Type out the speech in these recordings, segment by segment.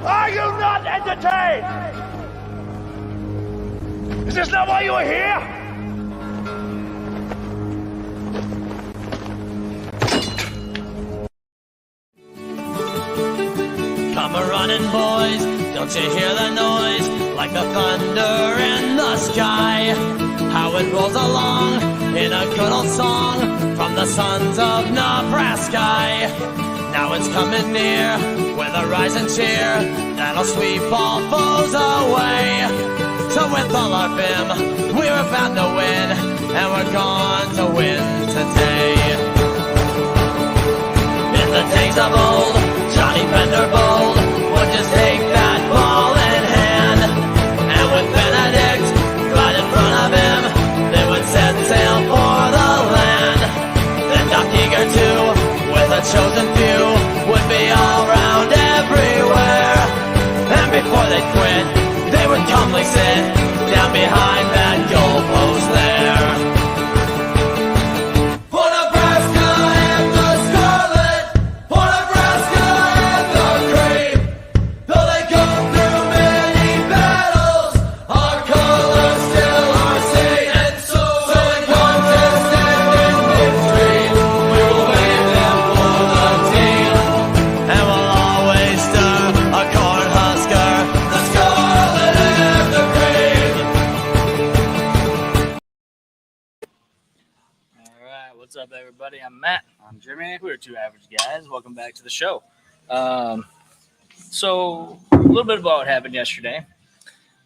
Are you not entertained? Is this not why you are here? Come a-running, boys, don't you hear the noise? Like the thunder in the sky. How it rolls along in a good old song from the sons of Nebraska. Now it's coming near with a rising cheer that'll sweep all foes away. So with all our vim, we're bound to win, and we're going to win today. In the days of old, Johnny Vanderbold would just take that ball in hand, and with Benedict right in front of him, they would set sail for the land. Then Doc Eager too, with a chosen few, would be all round everywhere. And before they quit, they would calmly sit down behind that goalpost there. For Nebraska and the Scarlet, for Nebraska and the Cream, though they go through many battles, our colors still are seen. And so in contest and in victory, we will wave them for the team. And we'll always stir a Cornhusker, the Scarlet and the Cream. All right, what's up, everybody? I'm Matt. I'm Jimmy. We're two average guys. Welcome back to the show. So, a little bit about what happened yesterday.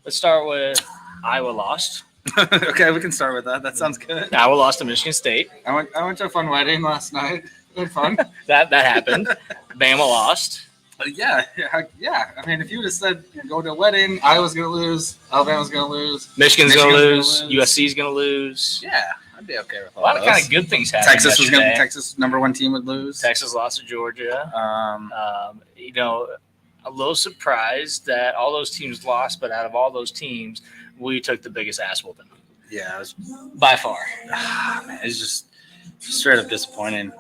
Let's start with Iowa lost. Okay, we can start with that. That sounds good. Iowa lost to Michigan State. I went to a fun wedding last night. We had fun. That happened. Bama lost. Yeah. I mean, if you would have said go to a wedding, Iowa's going to lose, Alabama's going to lose, Michigan's going to Michigan's lose. USC's going to lose. yeah, I'd be okay with A all lot of those. kind of good things happened yesterday. Texas #1 team would lose. Texas lost to Georgia. Um, A little surprised that all those teams lost, but out of all those teams, we took the biggest ass whooping yeah, it was, by far. man, it's just straight up disappointing.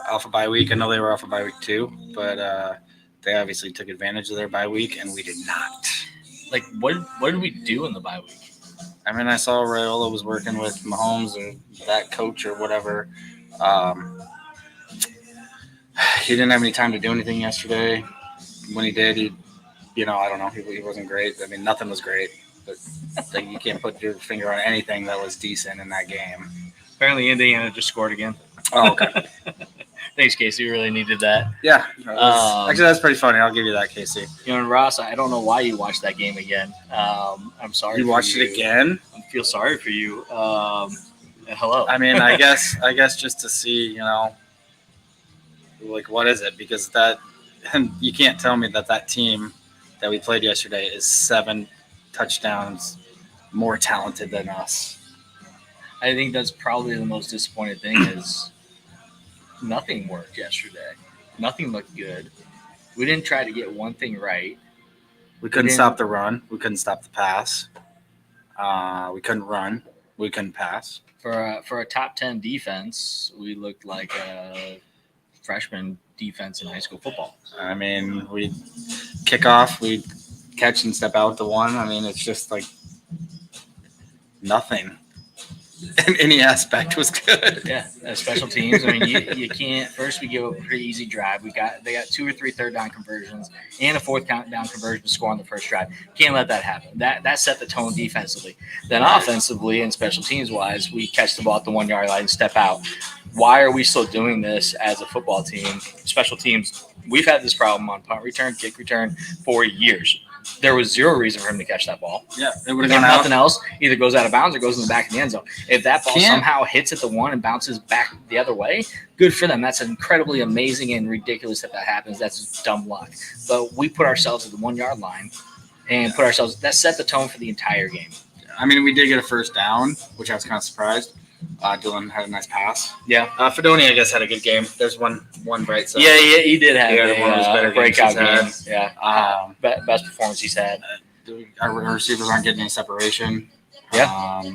Off a bye week. I know they were off a bye week too, but they obviously took advantage of their bye week, and we did not. Like, what did we do in the bye week? I mean, I saw Raiola was working with Mahomes or that coach or whatever. He didn't have any time to do anything yesterday. When he did, I don't know, he wasn't great. I mean, nothing was great, but like, you can't put your finger on anything that was decent in that game. Apparently, Indiana just scored again. Oh, okay. Thanks, Casey. We really needed that. Yeah. Actually, that's pretty funny. I'll give you that, Casey. And Ross, I don't know why you watched that game again. I'm sorry. You watched it again? I feel sorry for you. Hello. I mean, I guess just to see, like, what is it? Because and you can't tell me that team that we played yesterday is 7 touchdowns more talented than us. I think that's probably the most disappointing thing is nothing worked yesterday. Nothing looked good. We didn't try to get one thing right. We couldn't stop the run. We couldn't stop the pass. We couldn't run. We couldn't pass. For a top 10 defense, we looked like a freshman defense in high school football. I mean, we kick off, we catch and step out to one. I mean, it's just like nothing in any aspect was good. Yeah, special teams. I mean, you can't. First, we give a pretty easy drive. They got 2 or 3 third down conversions and a 4th down conversion to score on the first drive. Can't let that happen. That set the tone defensively. Then offensively and special teams wise, we catch the ball at the 1 yard line and step out. Why are we still doing this as a football team? Special teams, we've had this problem on punt return, kick return for years. There was zero reason for him to catch that ball. Yeah, it would have If gone out. nothing else, either goes out of bounds or goes in the back of the end zone. If that ball somehow hits at the 1 and bounces back the other way, good for them. That's incredibly amazing and ridiculous that happens. That's just dumb luck. But we put ourselves at the 1 yard line and that set the tone for the entire game. I mean, we did get a first down, which I was kind of surprised. Dylan had a nice pass. Yeah. Fedoni, I guess, had a good game. There's one bright side. Yeah, he did have one of his better breakout games game. Yeah. Best performance he's had. Our receivers aren't getting any separation. Yeah.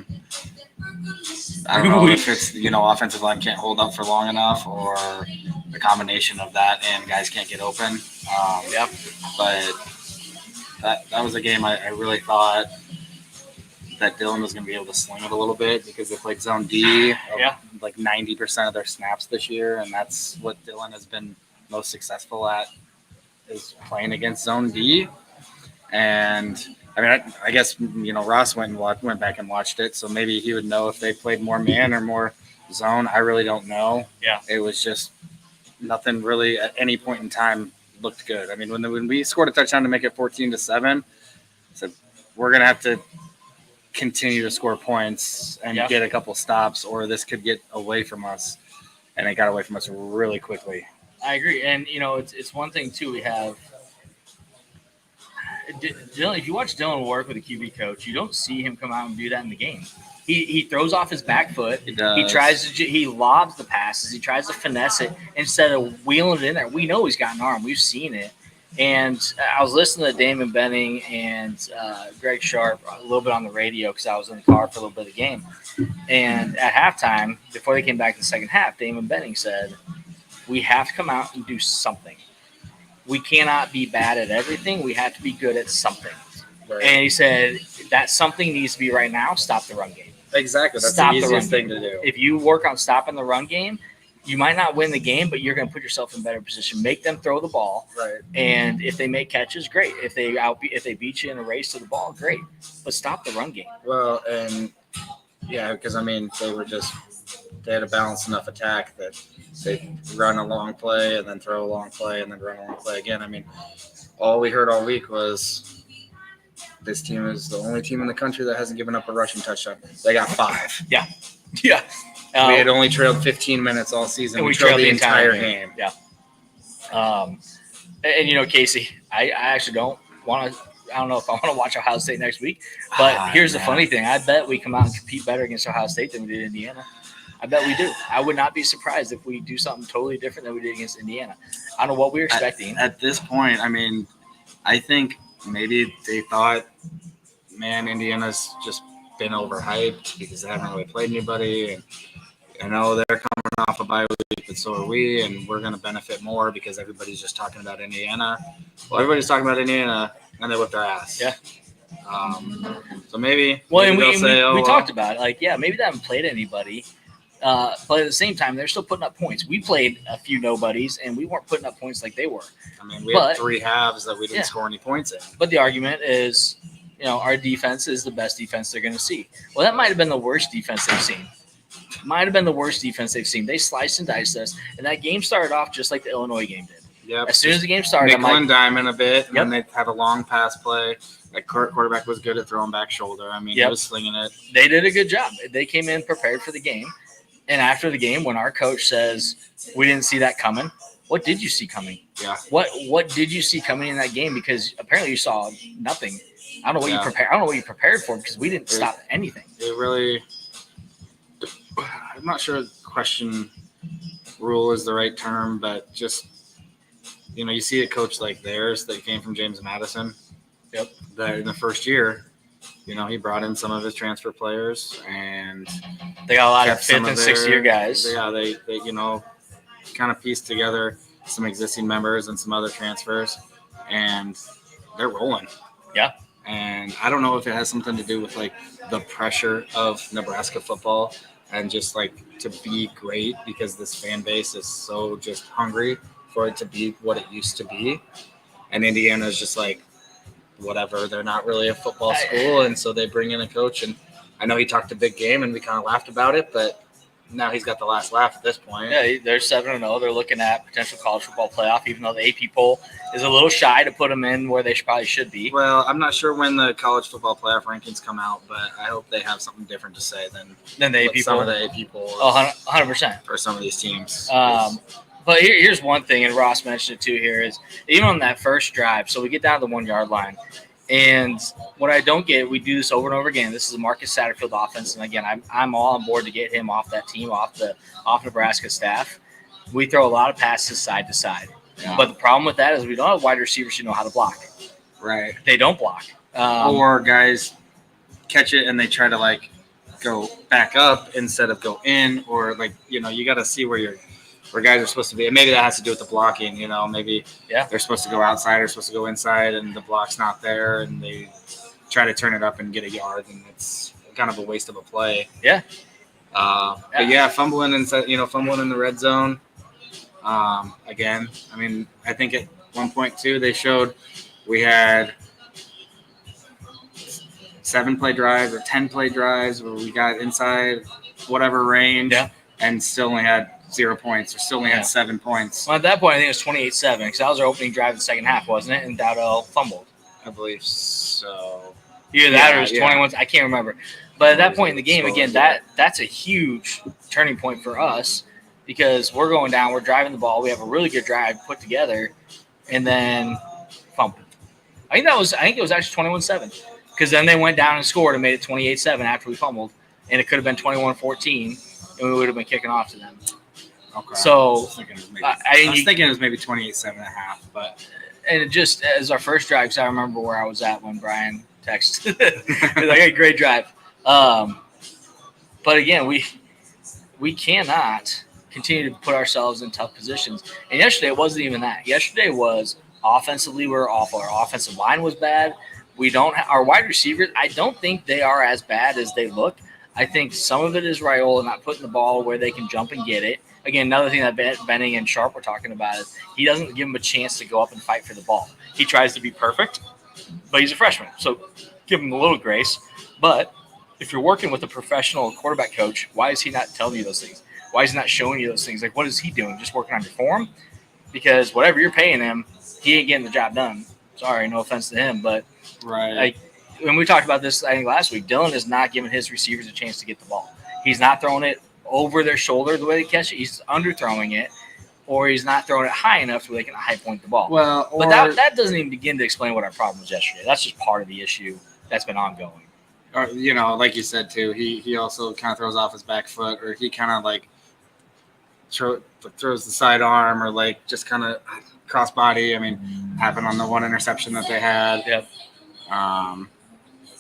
I don't know if it's, offensive line can't hold up for long enough or the combination of that and guys can't get open. But that was a game I really thought that Dylan was going to be able to sling it a little bit because they played zone D like 90% of their snaps this year, and that's what Dylan has been most successful at, is playing against zone D. And I mean, I guess Ross went back and watched it, so maybe he would know if they played more man or more zone. I really don't know. Yeah, it was just nothing really at any point in time looked good. I mean, when we scored a touchdown to make it 14-7, so we're gonna have to continue to score points and get a couple stops, or this could get away from us. And it got away from us really quickly. I agree, and it's one thing too. We have Dylan. If you watch Dylan work with a QB coach, you don't see him come out and do that in the game. He throws off his back foot. He lobs the passes. He tries to finesse it instead of wheeling it in there. We know he's got an arm. We've seen it. And I was listening to Damon Benning and Greg Sharp a little bit on the radio because I was in the car for a little bit of the game. And at halftime, before they came back in the second half, Damon Benning said, we have to come out and do something. We cannot be bad at everything. We have to be good at something. Right. And he said, that something needs to be right now, stop the run game. Exactly. That's the easiest thing to do. If you work on stopping the run game, you might not win the game, but you're going to put yourself in better position. Make them throw the ball, right? And if they make catches, great. If they beat you in a race to the ball, great. But stop the run game. Well, and because I mean they had a balanced enough attack that they run a long play and then throw a long play and then run a long play again. I mean, all we heard all week was this team is the only team in the country that hasn't given up a rushing touchdown. They got 5. Yeah. We had only trailed 15 minutes all season. And we trailed the entire game. Yeah. And Casey, I actually don't want to. I don't know if I want to watch Ohio State next week. But here's the funny thing: I bet we come out and compete better against Ohio State than we did Indiana. I bet we do. I would not be surprised if we do something totally different than we did against Indiana. I don't know what we were expecting. At this point, I mean, I think maybe they thought, man, Indiana's just been overhyped because they haven't really played anybody, and I know they're coming off a bye week, but so are we, and we're going to benefit more because everybody's just talking about Indiana. Well, everybody's talking about Indiana, and they whip their ass. Yeah. So maybe. Well, and we talked about it. Maybe they haven't played anybody, but at the same time, they're still putting up points. We played a few nobodies, and we weren't putting up points like they were. I mean, we had 3 halves that we didn't score any points in. But the argument is, our defense is the best defense they're going to see. Well, that might have been the worst defense they've seen. They sliced and diced us, and that game started off just like the Illinois game did. Yep. As soon as the game started, nickel and diamond a bit, and then they had a long pass play. That quarterback was good at throwing back shoulder. I mean, he was slinging it. They did a good job. They came in prepared for the game, and after the game, when our coach says we didn't see that coming, what did you see coming? Yeah. What did you see coming in that game? Because apparently you saw nothing. I don't know what you prepared. I don't know what you prepared for because we didn't stop anything. It really. I'm not sure question rule is the right term, but just, you see a coach like theirs that came from James Madison. Yep. That in the first year, he brought in some of his transfer players, and they got a lot of 5th and 6th year guys. Yeah, they kind of pieced together some existing members and some other transfers, and they're rolling. Yeah. And I don't know if it has something to do with the pressure of Nebraska football and just to be great because this fan base is so just hungry for it to be what it used to be. And Indiana is just whatever. They're not really a football school. And so they bring in a coach. And I know he talked a big game and we kind of laughed about it, but now he's got the last laugh at this point. Yeah, they're 7-0. They're looking at potential college football playoff, even though the AP poll is a little shy to put them in where they probably should be. Well, I'm not sure when the college football playoff rankings come out, but I hope they have something different to say than the AP poll. Some of the AP polls. 100%. For some of these teams. But here's one thing, and Ross mentioned it too here, is even on that first drive, so we get down to the 1 yard line. And what I don't get, we do this over and over again. This is a Marcus Satterfield offense, and again, I'm all on board to get him off that team, off Nebraska staff. We throw a lot of passes side to side, but the problem with that is we don't have wide receivers who know how to block. Right? They don't block, or guys catch it and they try to go back up instead of go in, or like, you know, you got to see where guys are supposed to be. And maybe that has to do with the blocking, you know, maybe they're supposed to go outside or supposed to go inside and the block's not there and they try to turn it up and get a yard and it's kind of a waste of a play. Yeah. But yeah, fumbling inside, you know, fumbling in the red zone. Again, I mean, I think at one point too, they showed we had 7-play drives or 10-play drives where we got inside whatever range and still only had 0 points or still only had 7 points. Well, at that point, I think it was 28-7 because that was our opening drive of the second half, wasn't it? And Dowdell fumbled. I believe so. Either that or it was 21. I can't remember. But at that point in the game, again, that's a huge turning point for us because we're going down, we're driving the ball, we have a really good drive put together, and then fumble. I think it was actually 21-7 because then they went down and scored and made it 28-7 after we fumbled, and it could have been 21-14, and we would have been kicking off to them. Okay. So I was thinking it was maybe 28-7.5, but and it just as our first drive, because I remember where I was at when Brian texted. Like, hey, great drive. But again, we cannot continue to put ourselves in tough positions. And yesterday it wasn't even that. Yesterday was offensively we were awful. Our offensive line was bad. Our wide receivers, I don't think they are as bad as they look. I think some of it is Raiola not putting the ball where they can jump and get it. Again, another thing that Benning and Sharp were talking about is he doesn't give them a chance to go up and fight for the ball. He tries to be perfect, but he's a freshman, so give him a little grace. But if you're working with a professional quarterback coach, why is he not telling you those things? Why is he not showing you those things? Like, what is he doing? Just working on your form? Because whatever you're paying him, he ain't getting the job done. Sorry, no offense to him, but like when we talked about this, I think last week, Dylan is not giving his receivers a chance to get the ball. He's not throwing it over their shoulder the way they catch it. He's underthrowing it, or he's not throwing it high enough where they can high point the ball. Well, but that doesn't even begin to explain what our problem was yesterday. That's just part of the issue that's been ongoing. Or, you know, like you said too, he also kind of throws off his back foot, or he kind of like throws the side arm, or like just kind of cross body. I mean, happened on the one interception that they had. Yep.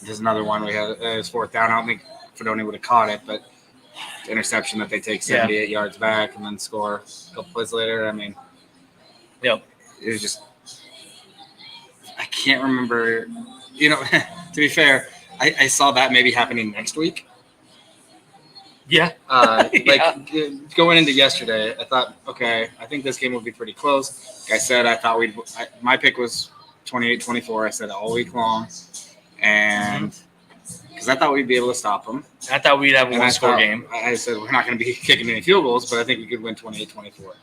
There's another one we had. It was 4th down. I don't think Fedoni would have caught it, but the interception that they take 78 yards back and then score a couple plays later. I mean, it was just I can't remember. You know, to be fair, I saw that maybe happening next week. Yeah. Going into yesterday, I thought, okay, I think this game will be pretty close. Like I said, I thought my pick was 28-24. I said all week long. And because I thought we'd be able to stop them. I thought we'd have a one-score game. I said we're not going to be kicking any field goals, but I think we could win 28-24.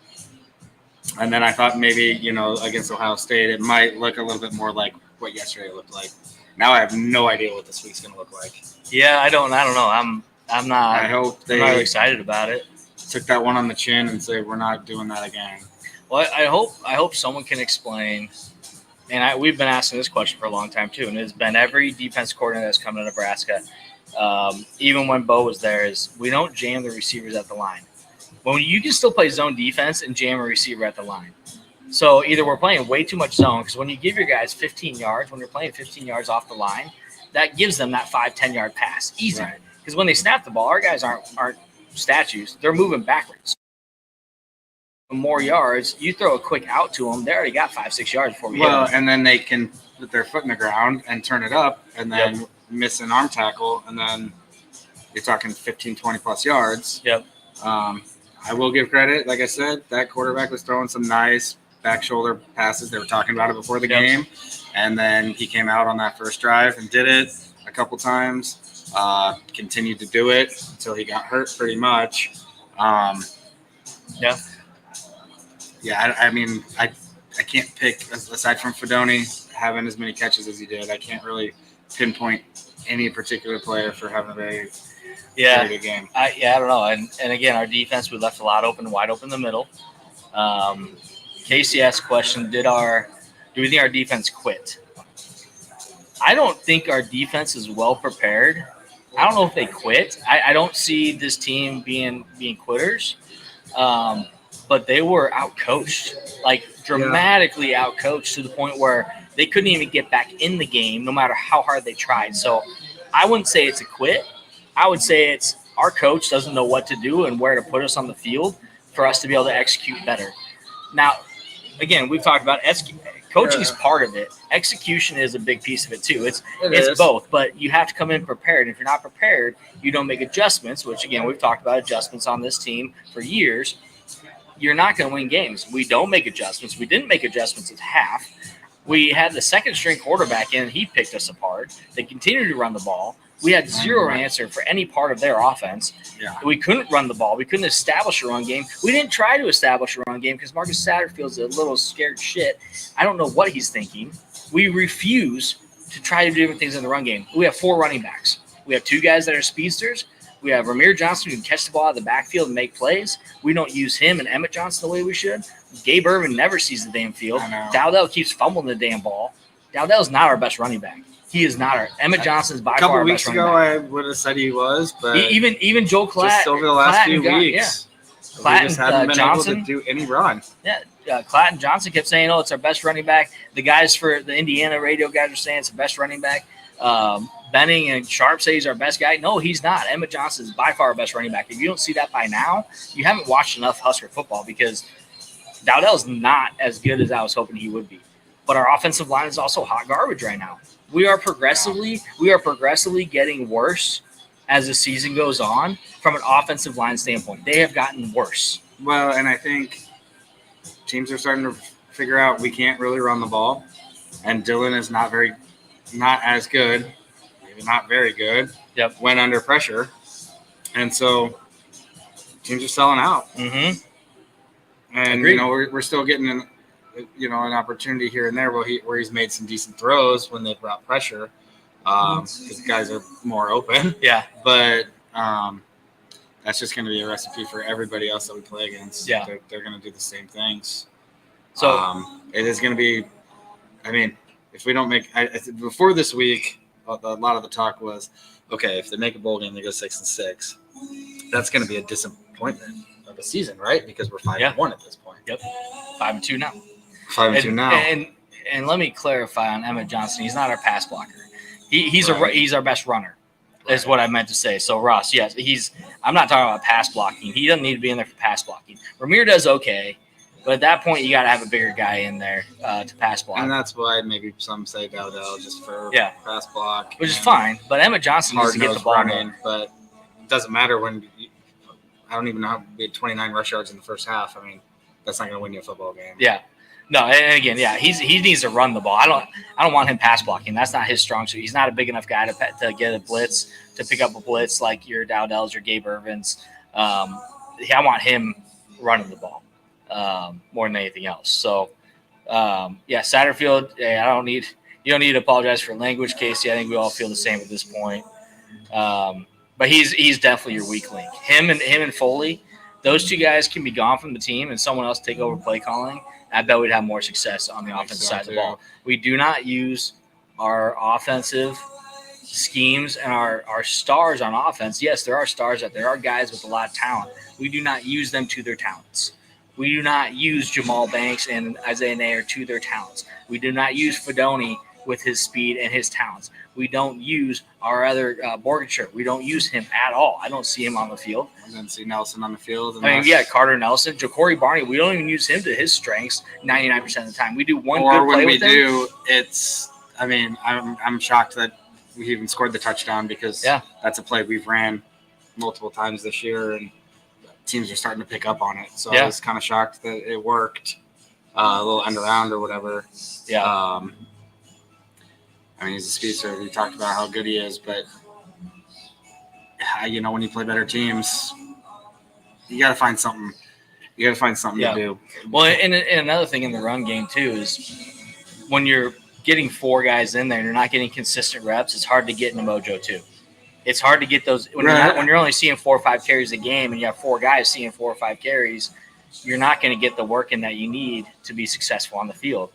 And then I thought maybe, you know, against Ohio State, it might look a little bit more like what yesterday looked like. Now I have no idea what this week's going to look like. Yeah, I don't know. I'm not. I hope I'm not excited about it. Took that one on the chin and say we're not doing that again. Well, I hope someone can explain. And we've been asking this question for a long time too, and it's been every defense coordinator that's come to Nebraska, even when Bo was there, is we don't jam the receivers at the line. When you can still play zone defense and jam a receiver at the line. So either we're playing way too much zone, because when you give your guys 15 yards, when you're playing 15 yards off the line, that gives them that 5-10 yard pass easy. Because when they snap the ball, our guys aren't statues; they're moving backwards. More yards, you throw a quick out to them, they already got 5-6 yards before we hit them. And then they can put their foot in the ground and turn it up and then miss an arm tackle, and then you're talking 15, 20 plus yards. Yep. I will give credit. Like I said, that quarterback was throwing some nice back shoulder passes. They were talking about it before the game. And then he came out on that first drive and did it a couple times, continued to do it until he got hurt pretty much. Yeah, I mean, I can't pick, aside from Fedoni having as many catches as he did, I can't really pinpoint any particular player for having a very good game. I don't know. And again, our defense, we left a lot wide open in the middle. Casey asked a question, do we think our defense quit? I don't think our defense is well prepared. I don't know if they quit. I don't see this team being quitters. But they were outcoached, like dramatically outcoached to the point where they couldn't even get back in the game no matter how hard they tried. So I wouldn't say it's a quit. I would say it's our coach doesn't know what to do and where to put us on the field for us to be able to execute better. Now, again, we've talked about coaching is part of it. Execution is a big piece of it too. It's both, but you have to come in prepared. If you're not prepared, you don't make adjustments, which again, we've talked about adjustments on this team for years. You're not going to win games. We don't make adjustments. We didn't make adjustments at half. We had the second string quarterback in. He picked us apart. They continued to run the ball. We had zero answer for any part of their offense. Yeah. We couldn't run the ball. We couldn't establish a run game. We didn't try to establish a run game because Marcus Satterfield's a little scared shit. I don't know what he's thinking. We refuse to try to do different things in the run game. We have 4 running backs. We have 2 guys that are speedsters. We have Ramir Johnson who can catch the ball out of the backfield and make plays. We don't use him and Emmett Johnson the way we should. Gabe Irvin never sees the damn field. Dowdell keeps fumbling the damn ball. Dowdell's not our best running back. He is not our – Emmett Johnson's by far our best running back. A couple weeks ago, I would have said he was, but even Joel Klatt. Just over the last few weeks. Klatt we just haven't been Johnson able to do any run. Yeah, Klatt and Johnson kept saying, it's our best running back. The guys for the Indiana radio guys are saying it's the best running back. Benning and Sharp say he's our best guy. No, he's not. Emmett Johnson is by far our best running back. If you don't see that by now, you haven't watched enough Husker football because Dowdell's not as good as I was hoping he would be. But our offensive line is also hot garbage right now. We are progressively getting worse as the season goes on from an offensive line standpoint. They have gotten worse. Well, and I think teams are starting to figure out we can't really run the ball, and Dylan is not as good, maybe not very good. Yep. When under pressure, and so teams are selling out. Mm-hmm. And Agreed. We're still getting an opportunity here and there where he's made some decent throws when they've brought pressure, because guys are more open. Yeah. But that's just going to be a recipe for everybody else that we play against. Yeah. They're going to do the same things. So it is going to be. I mean, if we don't make before this week, a lot of the talk was, okay, if they make a bowl game, they go 6-6. That's going to be a disappointment of a season, right? Because we're 5-1 at this point. Yep, 5-2 now. 5-2 now. And let me clarify on Emmett Johnson. He's not our pass blocker. He's our best runner. Is what I meant to say. So Ross, yes, I'm not talking about pass blocking. He doesn't need to be in there for pass blocking. Ramir does okay, but at that point you got to have a bigger guy in there to pass block. And that's why maybe some say Dowdell just for pass block, which is fine. But Emmett Johnson needs to get the ball running. But it doesn't matter when. I don't even know how we had 29 rush yards in the first half. I mean, that's not going to win you a football game. Yeah. No, and again, he needs to run the ball. I don't want him pass blocking. That's not his strong suit. He's not a big enough guy to get a blitz, to pick up a blitz like your Dowdells, your Gabe Irvins. I want him running the ball more than anything else. So, Satterfield. You don't need to apologize for language, Casey. I think we all feel the same at this point. But he's definitely your weak link. Him and Foley, those 2 guys can be gone from the team, and someone else take over play calling. I bet we'd have more success on the offensive side of the ball. We do not use our offensive schemes and our stars on offense. Yes, there are stars out there. There are guys with a lot of talent. We do not use them to their talents. We do not use Jamal Banks and Isaiah Nair to their talents. We do not use Fedoni with his speed and his talents. We don't use our other Borgenschirr. We don't use him at all. I don't see him on the field. I didn't see Nelson on the field. Carter Nelson, Ja'Cory Barney. We don't even use him to his strengths 99% of the time. We do one good play with him. Or when we do, it's – I mean, I'm shocked that we even scored the touchdown because that's a play we've ran multiple times this year, and teams are starting to pick up on it. So I was kind of shocked that it worked, a little end around or whatever. Yeah. I mean, he's a speedster. We talked about how good he is, but when you play better teams, you got to find something. You got to find something to do. Well, and another thing in the run game too is when you're getting 4 guys in there and you're not getting consistent reps, it's hard to get in the mojo too. It's hard to get those when you're only seeing 4 or 5 carries a game and you have 4 guys seeing 4 or 5 carries. You're not going to get the work in that you need to be successful on the field.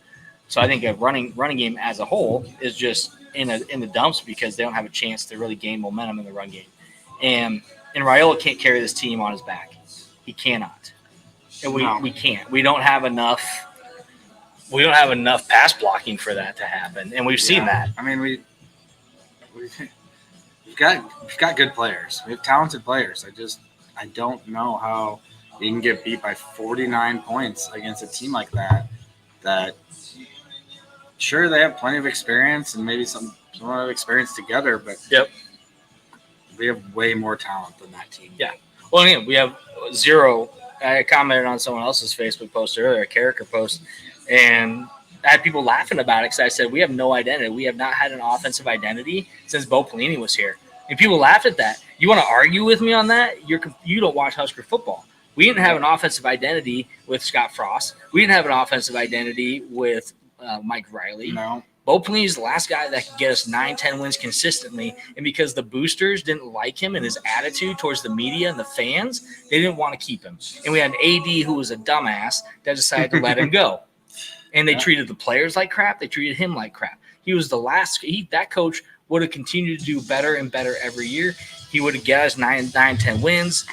So I think a running game as a whole is just in the dumps because they don't have a chance to really gain momentum in the run game. And Raiola can't carry this team on his back. He cannot. And we can't. We don't have enough pass blocking for that to happen. And we've seen that. I mean, we we've got good players. We have talented players. I don't know how you can get beat by 49 points against a team like that. That sure they have plenty of experience and maybe some of experience together, but we have way more talent than that team. Yeah. Well, again, we have zero. I commented on someone else's Facebook post earlier, a character post, and I had people laughing about it because I said we have no identity. We have not had an offensive identity since Bo Pelini was here, and people laughed at that. You want to argue with me on that? You don't watch Husker football. We didn't have an offensive identity with Scott Frost. We didn't have an offensive identity with Mike Riley. No. Bo Pelini is the last guy that could get us 9-10 wins consistently, and because the boosters didn't like him and his attitude towards the media and the fans, they didn't want to keep him. And we had an AD who was a dumbass that decided to let him go. And they treated the players like crap. They treated him like crap. He was the last. That coach would have continued to do better and better every year. He would have get us 9-10 wins.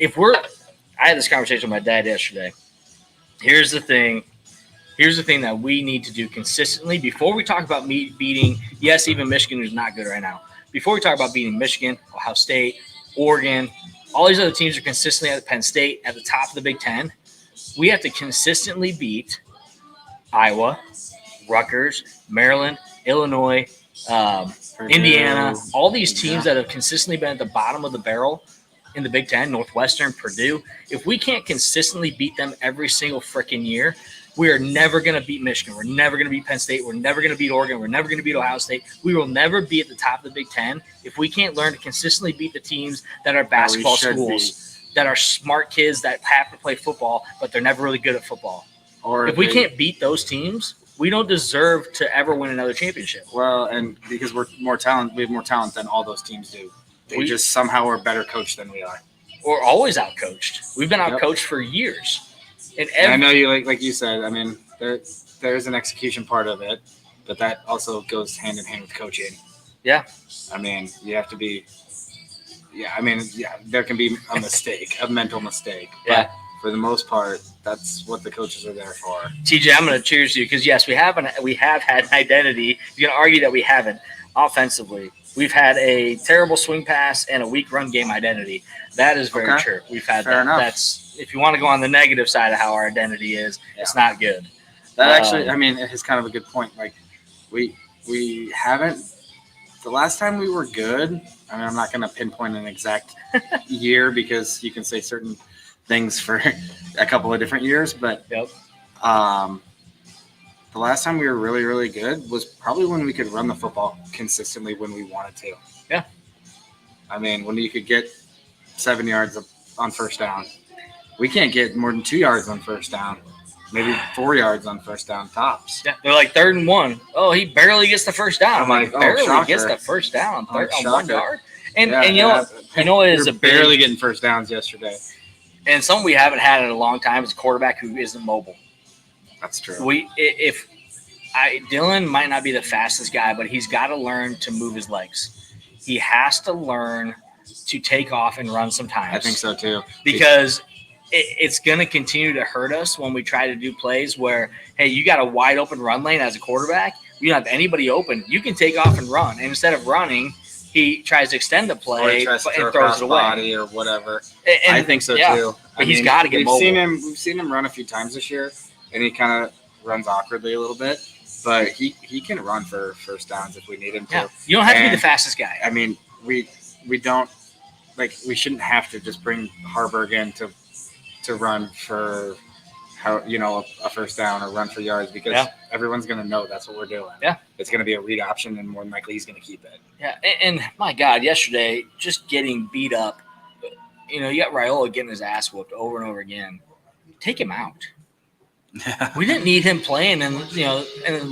I had this conversation with my dad yesterday. Here's the thing that we need to do consistently before we talk about beating, yes, even Michigan, who's not good right now. Before we talk about beating Michigan, Ohio State, Oregon, all these other teams are consistently at Penn State at the top of the Big Ten. We have to consistently beat Iowa, Rutgers, Maryland, Illinois, Indiana, all these teams that have consistently been at the bottom of the barrel in the Big Ten, Northwestern, Purdue. If we can't consistently beat them every single freaking year, we are never going to beat Michigan. We're never going to beat Penn State. We're never going to beat Oregon. We're never going to beat Ohio State. We will never be at the top of the Big Ten if we can't learn to consistently beat the teams that are basketball schools, that are smart kids that have to play football, but they're never really good at football. Or if we can't beat those teams, we don't deserve to ever win another championship. Well, and because we have more talent than all those teams do. They just somehow are better coached than we are. We're always outcoached. We've been outcoached for years. And I know you like you said. I mean, there's an execution part of it, but that also goes hand in hand with coaching. Yeah. I mean, you have to be. Yeah, I mean, there can be a mistake, a mental mistake. But for the most part, that's what the coaches are there for. TJ, I'm going to cheers you because yes, we have had an identity. You're going to argue that we haven't offensively. We've had a terrible swing pass and a weak run game identity. That is very true. We've had Fair enough. That's if you want to go on the negative side of how our identity is, it's not good. That actually, I mean, it's kind of a good point. Like we haven't. The last time we were good, I mean, I'm not going to pinpoint an exact year because you can say certain things for a couple of different years, but the last time we were really, really good was probably when we could run the football consistently when we wanted to. Yeah. I mean, when you could get 7 yards on first down. We can't get more than 2 yards on first down. Maybe 4 yards on first down tops. Yeah, they're like 3rd and 1. Oh, he barely gets the first down. I'm like, barely gets the first down on 1 yard. And you know what is a barely getting first downs yesterday. And something we haven't had in a long time is a quarterback who isn't mobile. That's true. Dylan might not be the fastest guy, but he's got to learn to move his legs. He has to learn to take off and run sometimes. I think so too. Because it's going to continue to hurt us when we try to do plays where, hey, you got a wide open run lane as a quarterback. You don't have anybody open. You can take off and run. And instead of running, he tries to extend the play and throws it away. Body or whatever. And I think so too. But he's got to get mobile. We've seen him run a few times this year, and he kind of runs awkwardly a little bit. But he can run for first downs if we need him to. Yeah. You don't have to be the fastest guy. I mean, we don't like we shouldn't have to just bring Harburg in to run for a first down or run for yards because everyone's going to know that's what we're doing. Yeah, it's going to be a read option, and more than likely he's going to keep it. Yeah, and my God, yesterday just getting beat up. You got Raiola getting his ass whooped over and over again. Take him out. We didn't need him playing, and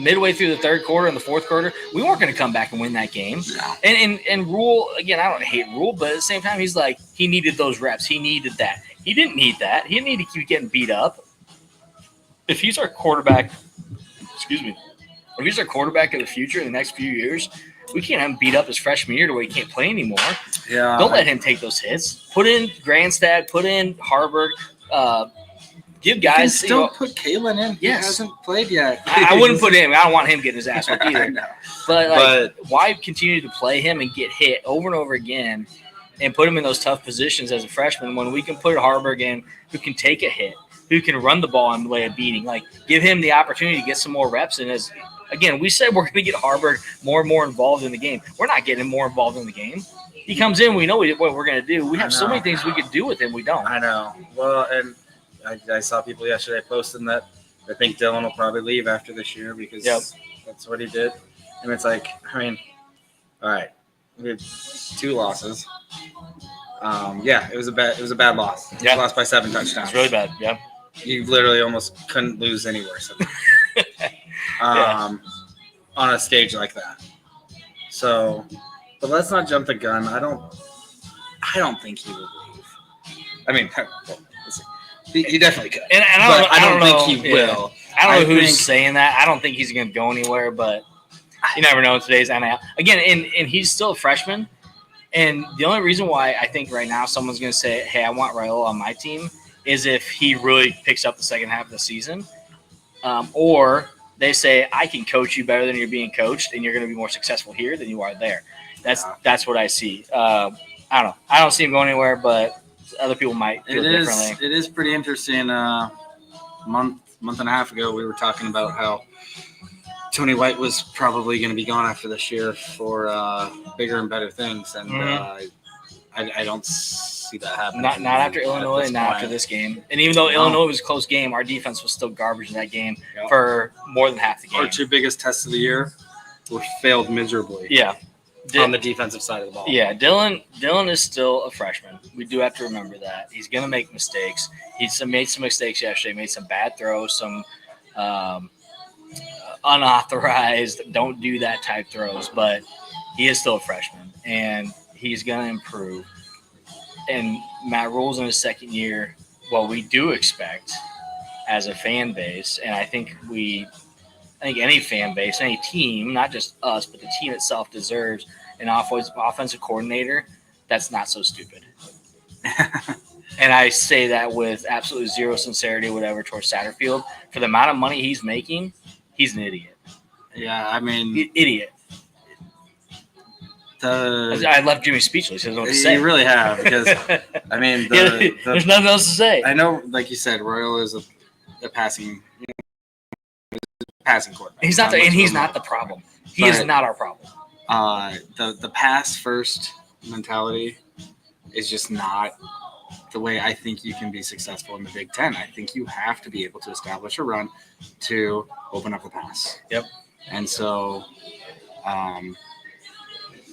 midway through the third quarter and the fourth quarter, we weren't going to come back and win that game. No. And Rule, again, I don't hate Rule, but at the same time, he's like he needed those reps. He needed that. He didn't need that. He didn't need to keep getting beat up. If he's our quarterback, if he's our quarterback of the future in the next few years, we can't have him beat up his freshman year to where he can't play anymore. Yeah. Don't let him take those hits. Put in Grandstad, put in Harburg, Give guys still put Kalen in. Yes. He hasn't played yet. I wouldn't put him. I don't want him getting his ass whipped I either. know. But why continue to play him and get hit over and over again and put him in those tough positions as a freshman when we can put Harburg in who can take a hit, who can run the ball and lay a beating? Like, give him the opportunity to get some more reps in. Again, we said we're going to get Harburg more and more involved in the game. We're not getting him more involved in the game. He comes in, we know what we're going to do. We have so many things we could do with him. We don't. I know. Well, and I saw people yesterday posting that they think Dylan will probably leave after this year because that's what he did. And it's like, I mean, all right, we had 2 losses. It was a bad loss. We lost by 7 touchdowns. It's really bad. Yeah. You literally almost couldn't lose any worse. On a stage like that. So, but let's not jump the gun. I don't think he will leave. I mean, he definitely could. And I don't think he will. I don't know who's saying that. I don't think he's going to go anywhere, but you never know in today's NIL. Again, and he's still a freshman. And the only reason why I think right now someone's going to say, hey, I want Raiola on my team is if he really picks up the second half of the season. Or they say, I can coach you better than you're being coached, and you're going to be more successful here than you are there. That's what I see. I don't know. I don't see him going anywhere, but other people might feel differently. It is pretty interesting. Month and a half ago, we were talking about how Tony White was probably going to be gone after this year for bigger and better things, and I don't see that happening. Not after Illinois, and not after this game. And even though Illinois was a close game, our defense was still garbage in that game for more than half the game. Our 2 biggest tests of the year were failed miserably. Yeah. On the defensive side of the ball. Yeah, Dylan is still a freshman. We do have to remember that. He's going to make mistakes. He's made some mistakes yesterday, made some bad throws, some unauthorized, don't do that type throws, but he is still a freshman, and he's going to improve. And Matt Rule's in his second year. What we do expect as a fan base, and I think any fan base, any team, not just us, but the team itself deserves an offensive coordinator that's not so stupid. And I say that with absolutely zero sincerity, whatever, towards Satterfield. For the amount of money he's making, he's an idiot. Yeah, I mean, idiot. I left Jimmy speechless. He doesn't know what to say. You really have, because I mean, there's nothing else to say. I know, like you said, Royal is a passing quarterback. He's not, he's not the problem. He is not our problem. The pass first mentality is just not the way I think you can be successful in the Big Ten. I think you have to be able to establish a run to open up the pass. Yep. And so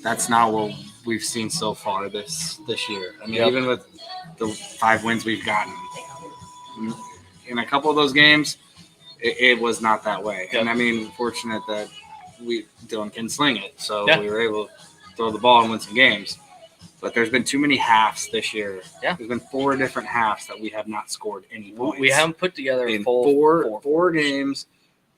that's not what we've seen so far this year. I mean, even with the 5 wins we've gotten, in a couple of those games, it was not that way. Yep. And I mean, fortunate that Dylan can sling it, so we were able to throw the ball and win some games. But there's been too many halves this year. Yeah. There's been 4 different halves that we have not scored any points. We haven't put together in four games,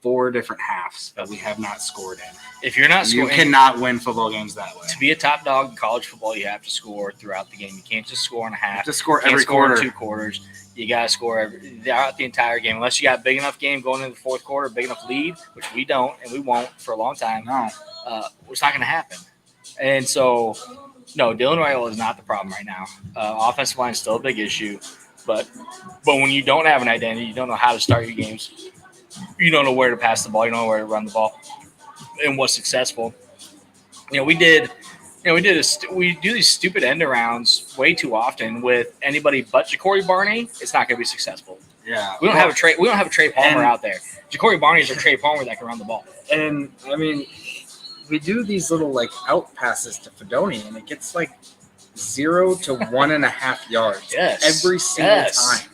4 different halves that we have not scored in. If you're not scoring, you cannot win football games that way. To be a top dog in college football, you have to score throughout the game. You can't just score in a half. You have to score every quarter. 2 quarters. You got to score throughout the entire game. Unless you got a big enough game going into the fourth quarter, big enough lead, which we don't and we won't for a long time. No. It's not going to happen. And so, no, Dylan Raiola is not the problem right now. Offensive line is still a big issue. But when you don't have an identity, you don't know how to start your games, you don't know where to pass the ball, you don't know where to run the ball, and what's successful. We do these stupid end arounds way too often with anybody but Ja'Cory Barney. It's not going to be successful. Yeah, we don't have a Trey Palmer out there. Ja'Cory Barney is a Trey Palmer that can run the ball. And I mean, we do these little out passes to Fedoni, and it gets 0 to 1.5 yards every single time.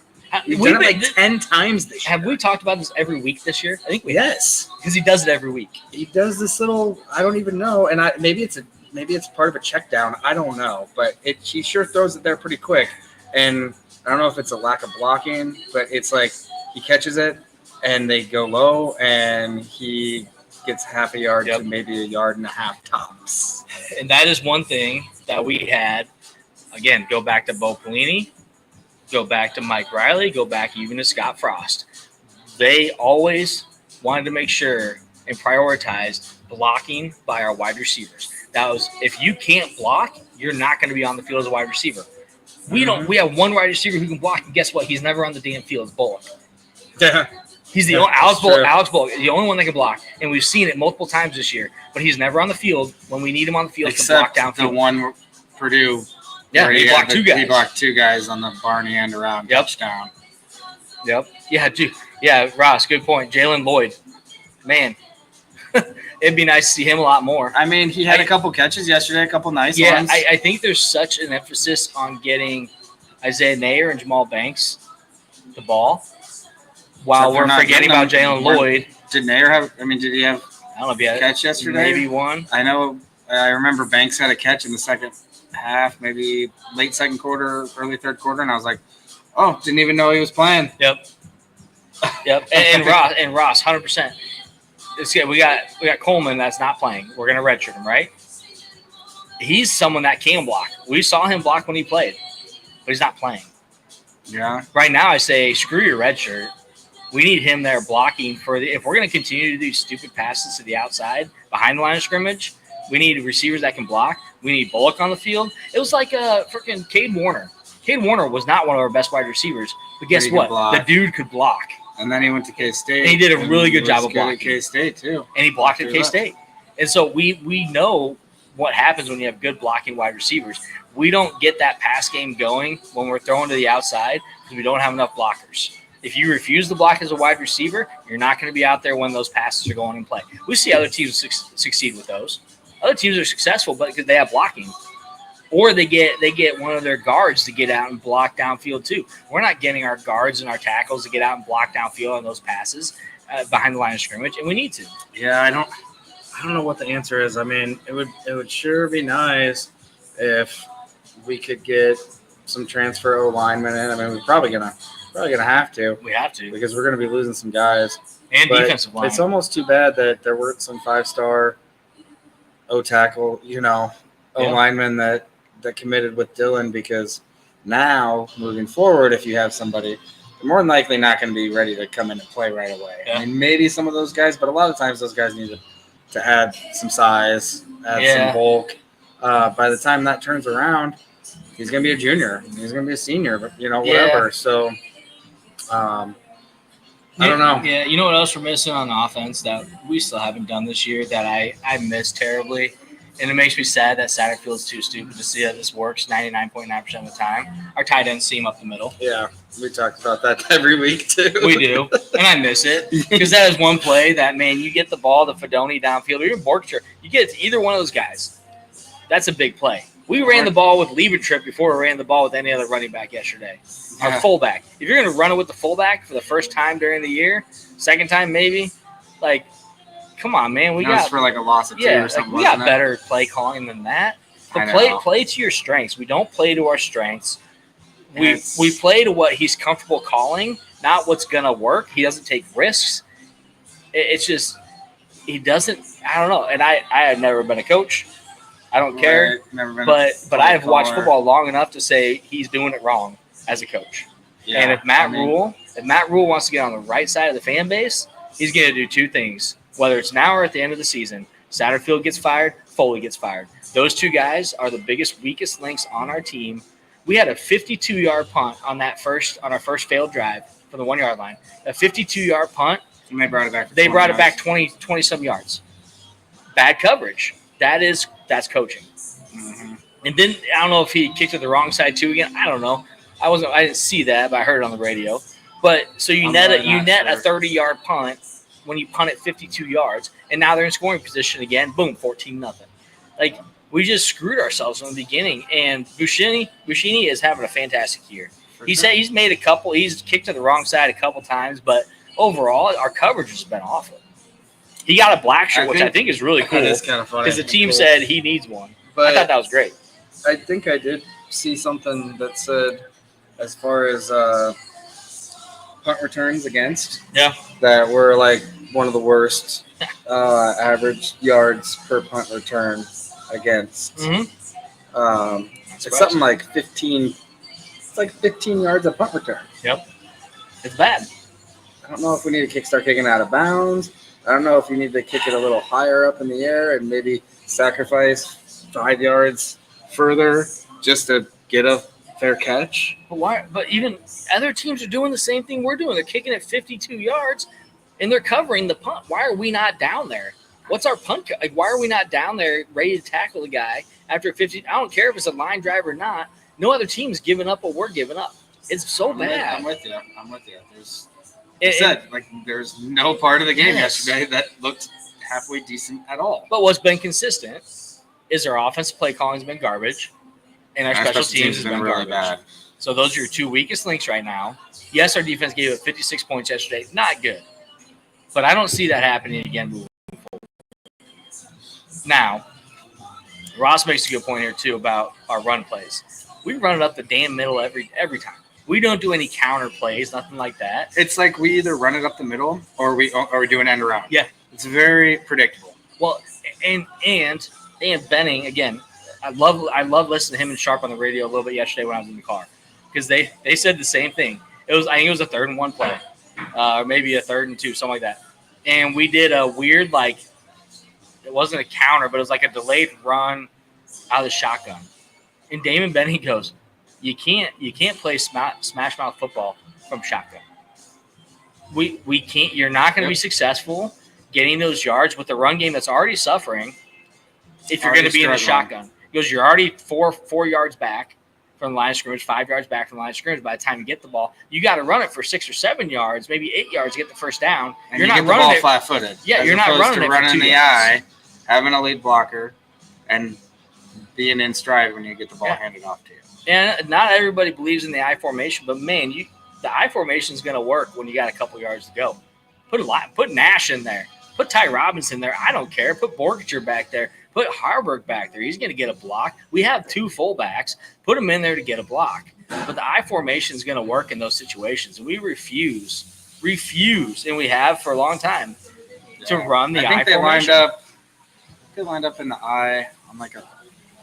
We've done it 10 times this year. Have we talked about this every week this year? I think we have. Because he does it every week. He does this little, I don't even know, and maybe it's part of a check down. I don't know, but he sure throws it there pretty quick. And I don't know if it's a lack of blocking, but it's he catches it and they go low and he gets half a yard to maybe 1.5 yards tops. And that is one thing that we had. Again, go back to Bo Pelini. go back to Mike Riley, go back even to Scott Frost. They always wanted to make sure and prioritize blocking by our wide receivers. That was, if you can't block, you're not going to be on the field as a wide receiver. We have one wide receiver who can block, and guess what? He's never on the damn field. It's Bullock. Yeah. He's the only Alex Bullock, the only one that can block, and we've seen it multiple times this year. But he's never on the field when we need him on the field to block downfield. The one Purdue, yeah, he blocked two guys. He blocked two guys on the Barney end around touchdown. Yep. Yeah, dude. Yeah, Ross, good point. Jalen Lloyd, man, it'd be nice to see him a lot more. I mean, he had a couple catches yesterday, a couple nice ones. I think there's such an emphasis on getting Isaiah Nair and Jamal Banks the ball, while we're forgetting about Jalen Lloyd. Did Nair have? I mean, did he have? I don't know if he had a catch yesterday. Maybe one. I know. I remember Banks had a catch in the second half, maybe late second quarter, early third quarter, and I was like, "Oh, didn't even know he was playing." Yep. And Ross, 100%. We got Coleman that's not playing. We're gonna redshirt him, right? He's someone that can block. We saw him block when he played, but he's not playing. Yeah. Right now, I say screw your redshirt. We need him there blocking if we're gonna continue to do stupid passes to the outside behind the line of scrimmage. We need receivers that can block. We need Bullock on the field. It was like freaking Cade Warner. Cade Warner was not one of our best wide receivers, but guess what? The dude could block. And then he went to K-State. And he did a really good job of blocking. At K-State too. And he blocked at K-State. And so we know what happens when you have good blocking wide receivers. We don't get that pass game going when we're throwing to the outside because we don't have enough blockers. If you refuse to block as a wide receiver, you're not going to be out there when those passes are going in play. We see other teams succeed with those. Other teams are successful, but because they have blocking. Or they get one of their guards to get out and block downfield too. We're not getting our guards and our tackles to get out and block downfield on those passes behind the line of scrimmage, and we need to. Yeah, I don't know what the answer is. I mean, it would sure be nice if we could get some transfer O linemen in. I mean, we're probably gonna have to. We have to because we're gonna be losing some guys and defensive line. It's almost too bad that there weren't some 5-star O tackle, O linemen that committed with Dylan, because now moving forward, if you have somebody, they're more than likely not going to be ready to come in and play right away. Yeah. I mean, maybe some of those guys, but a lot of times those guys need to add some size, some bulk. By the time that turns around, he's going to be a junior. He's going to be a senior, but whatever. Yeah. So, I don't know. Yeah, you know what else we're missing on offense that we still haven't done this year that I miss terribly? And it makes me sad that Satterfield's too stupid to see that this works 99.9% of the time. Our tight ends seam up the middle. Yeah, we talk about that every week too. We do, and I miss it because that is one play that, man, you get the ball to Fedoni downfield, or even Borkshire, you get it to either one of those guys. That's a big play. We ran the ball with Liebertritt before we ran the ball with any other running back yesterday. Our fullback. If you're going to run it with the fullback for the first time during the year, second time maybe, come on, man. We got for like a loss of 2 or something. We got better play calling than that. Play to your strengths. We don't play to our strengths. We play to what he's comfortable calling, not what's gonna work. He doesn't take risks. It's just he doesn't. I don't know. And I have never been a coach. I don't care. Never been but I have watched football long enough to say he's doing it wrong as a coach. Yeah, and if Matt Rule wants to get on the right side of the fan base, he's gonna do two things. Whether it's now or at the end of the season, Satterfield gets fired, Foley gets fired. Those two guys are the biggest, weakest links on our team. We had a 52-yard punt on our first failed drive from the 1-yard line. A 52-yard punt. And they brought it back. They brought it back 20-some yards. Bad coverage. That's coaching. Mm-hmm. And then I don't know if he kicked it the wrong side too again. I don't know. I didn't see that, but I heard it on the radio. But so you net a 30-yard punt when you punt it 52 yards, and now they're in scoring position again. Boom, 14-0. We just screwed ourselves from the beginning. And Buschini is having a fantastic year. He's made he's kicked to the wrong side a couple times, but overall, our coverage has been awful. He got a black shirt, which I think is really cool. It's kind of funny. Because the team said he needs one. But I thought that was great. I think I did see something that said, as far as punt returns against, that we're one of the worst average yards per punt return against. Mm-hmm. It's something like 15. It's like 15 yards of punt return. Yep. It's bad. I don't know if we need to start kicking out of bounds. I don't know if you need to kick it a little higher up in the air and maybe sacrifice 5 yards further just to get a fair catch. But why? But even other teams are doing the same thing we're doing. They're kicking it 52 yards, and they're covering the punt. Why are we not down there? What's our punt? Like, why are we not down there ready to tackle the guy after 50? I don't care if it's a line drive or not. No other team's giving up what we're giving up. It's so bad. I'm with you. There's no part of the game yesterday that looked halfway decent at all. But what's been consistent is our offensive play calling's been garbage, and our special teams has been really bad. So those are your two weakest links right now. Yes, our defense gave up 56 points yesterday. Not good. But I don't see that happening again moving forward. Now, Ross makes a good point here, too, about our run plays. We run it up the damn middle every time. We don't do any counter plays, nothing like that. It's like we either run it up the middle or we do an end around. Yeah. It's very predictable. Well, and Benning, again, I love listening to him and Sharp on the radio a little bit yesterday when I was in the car because they said the same thing. I think it was a 3rd and 1 play, or maybe a 3rd and 2, something like that. And we did a weird, like, it wasn't a counter, but it was like a delayed run out of the shotgun. And Damon Benning goes, you can't play smash mouth football from shotgun. We can't. You're not going to be successful getting those yards with the run game that's already suffering. If you're going to be in the shotgun, because you're already four yards back from the line of scrimmage, 5 yards back from the line of scrimmage. By the time you get the ball, you got to run it for 6 or 7 yards, maybe 8 yards to get the first down. And you're not running it flat-footed. Yeah, you're not running it running for 2 the yards. eye, having a lead blocker, and being in stride when you get the ball handed off to you. And not everybody believes in the I formation, but man, the I formation is going to work when you got a couple yards to go. Put Nash in there. Put Ty Robinson there. I don't care. Put Borger back there. Put Harburg back there. He's going to get a block. We have 2 fullbacks. Put him in there to get a block. But the I formation is going to work in those situations. And we refuse, and we have for a long time, to run the I formation. They lined up in the I on like a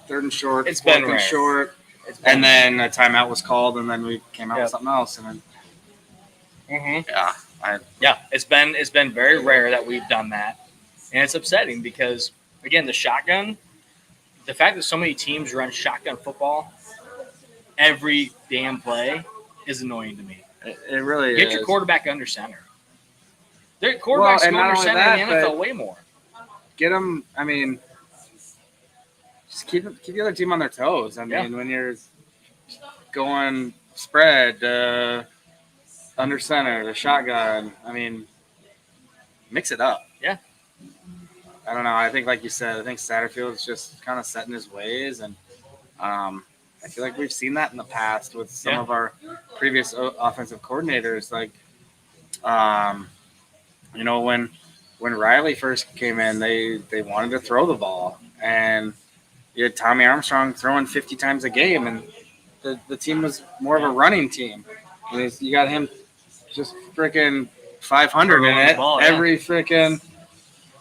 3rd and short. It's been rare. Short. And then a timeout was called, and then we came out with something else. And then, it's been very rare that we've done that, and it's upsetting because again, the fact that so many teams run shotgun football every damn play is annoying to me. It really is. Get your quarterback under center. Their quarterbacks go under center in the NFL way more. Get them. I mean. Just keep the other team on their toes. I mean, when you're going spread, under center, the shotgun, I mean, mix it up. Yeah. I don't know. I think, like you said, Satterfield's just kind of set in his ways. And I feel like we've seen that in the past with some of our previous offensive coordinators. Like, when Riley first came in, they wanted to throw the ball. And you had Tommy Armstrong throwing 50 times a game, and the team was more of a running team. And you got him just freaking 500 in it every freaking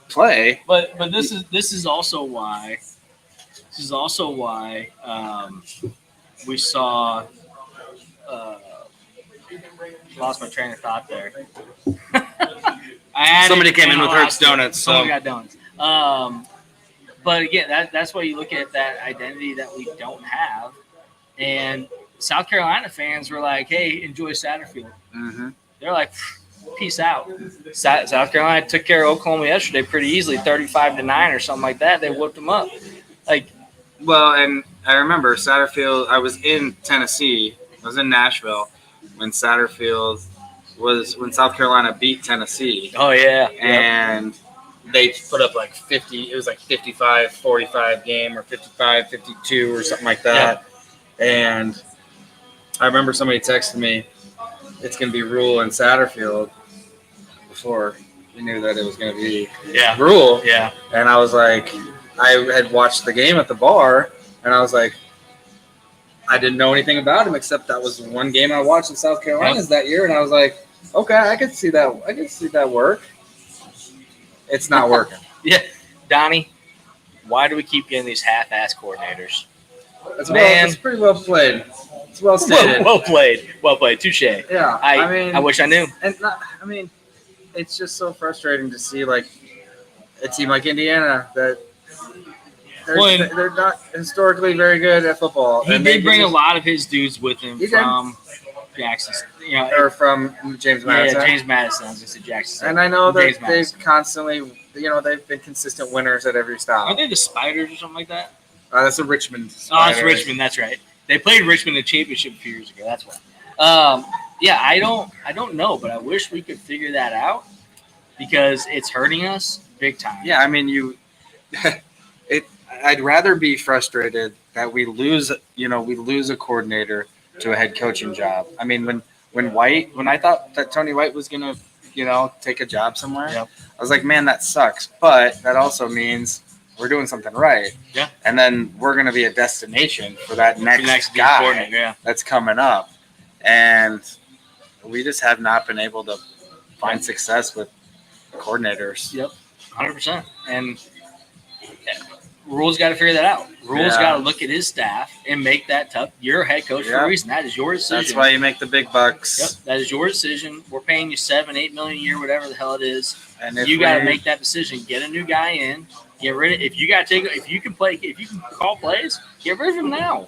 play. But this is also why we saw. Lost my train of thought there. Somebody came in with Hertz Donuts. Someone got donuts. But again, that's why you look at that identity that we don't have. And South Carolina fans were like, hey, enjoy Satterfield. Mm-hmm. They're like, peace out. South Carolina took care of Oklahoma yesterday pretty easily, 35-9 or something like that. They whooped them up. And I remember Satterfield, I was in Tennessee. I was in Nashville when South Carolina beat Tennessee. Oh, yeah. And they put up like 50. It was like 55-45 game or 55-52 or something like that. Yeah. And I remember somebody texted me, it's going to be Rule and Satterfield before we knew that it was going to be Rule. Yeah. And I was like, I had watched the game at the bar, and I was like, I didn't know anything about him except that was one game I watched in South Carolina that year, and I was like, okay, I could see that. I could see that work. It's not working. Yeah, Donnie, why do we keep getting these half-ass coordinators? It's pretty well played. It's well stated. Well played. Well played. Touche. Yeah, I wish I knew. And it's just so frustrating to see like a team like Indiana that they're not historically very good at football. He did bring a lot of his dudes with him from Jackson, or from James Madison. Yeah, James Madison. I was going to say Jackson. And I know that they've constantly, they've been consistent winners at every stop. Aren't they the Spiders or something like that? That's the Richmond Spiders. Oh, it's Richmond. That's right. They played Richmond in the championship a few years ago. That's why. Yeah, I don't know, but I wish we could figure that out because it's hurting us big time. Yeah, I mean, I'd rather be frustrated that we lose a coordinator to a head coaching job. I mean, when I thought that Tony White was gonna, take a job somewhere, Yep. I was like, man, that sucks. But that also means we're doing something right. Yeah. And then we're gonna be a destination for that next guy that's coming up. And we just have not been able to find success with coordinators. Yep, 100%. And Rule's got to figure that out. Rule's got to look at his staff and make that tough. You're a head coach for a reason. That is your decision. That's why you make the big bucks. Yep, that is your decision. We're paying you $7-8 million a year, whatever the hell it is. And you got to make that decision. Get a new guy in. Get rid of. If you can call plays, get rid of him now.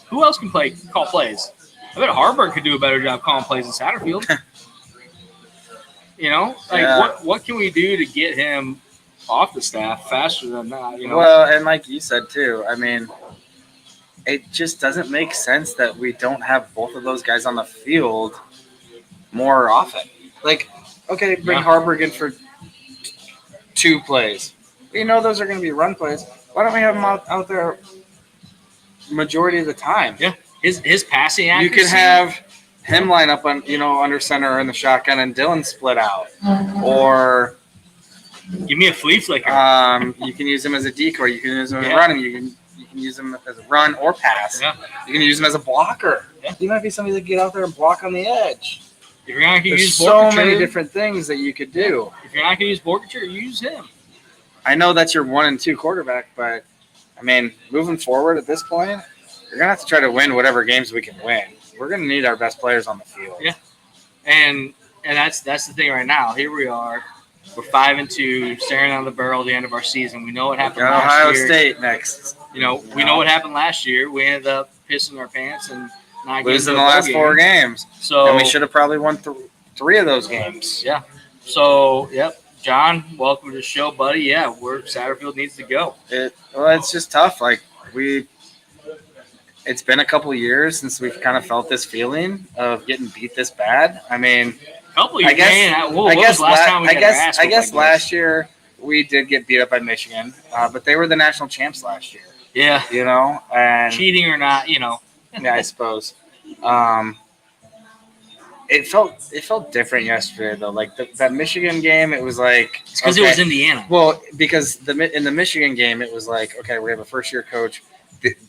Who else can call plays? I bet Harburg could do a better job calling plays in Satterfield. What can we do to get him off the staff faster than that? Well, and like you said too, I mean, it just doesn't make sense that we don't have both of those guys on the field more often. Like, okay, bring Harburg in for 2 plays. Those are going to be run plays. Why don't we have him out there majority of the time? Yeah, his passing accuracy. You can have him line up on under center in the shotgun and Dylan split out, or give me a flea flicker. You can use him as a decoy. You can use him as a running. You can use him as a run or pass. Yeah. You can use him as a blocker. Yeah. He might be somebody that get out there and block on the edge. If you're not going to use so many different things that you could do. If you're not going to use Borgature, use him. I know that's your 1 and 2 quarterback, but I mean, moving forward at this point, you're gonna have to try to win whatever games we can win. We're gonna need our best players on the field. Yeah, and that's the thing right now. Here we are. We're 5-2, staring down the barrel at the end of our season. We know what happened last Ohio year. State next. We know what happened last year. We ended up pissing our pants and not losing the last 4 games. So and we should have probably won 3 of those games. Yeah. So John, welcome to the show, buddy. Yeah, where Satterfield needs to go. It's just tough. Like it's been a couple of years since we've kind of felt this feeling of getting beat this bad. I mean, I guess last year we did get beat up by Michigan, but they were the national champs last year. Yeah, and cheating or not, yeah, I suppose. It felt different yesterday though. Like that Michigan game, it was like it's because it was Indiana. Well, because in the Michigan game, it was like, okay, we have a first-year coach.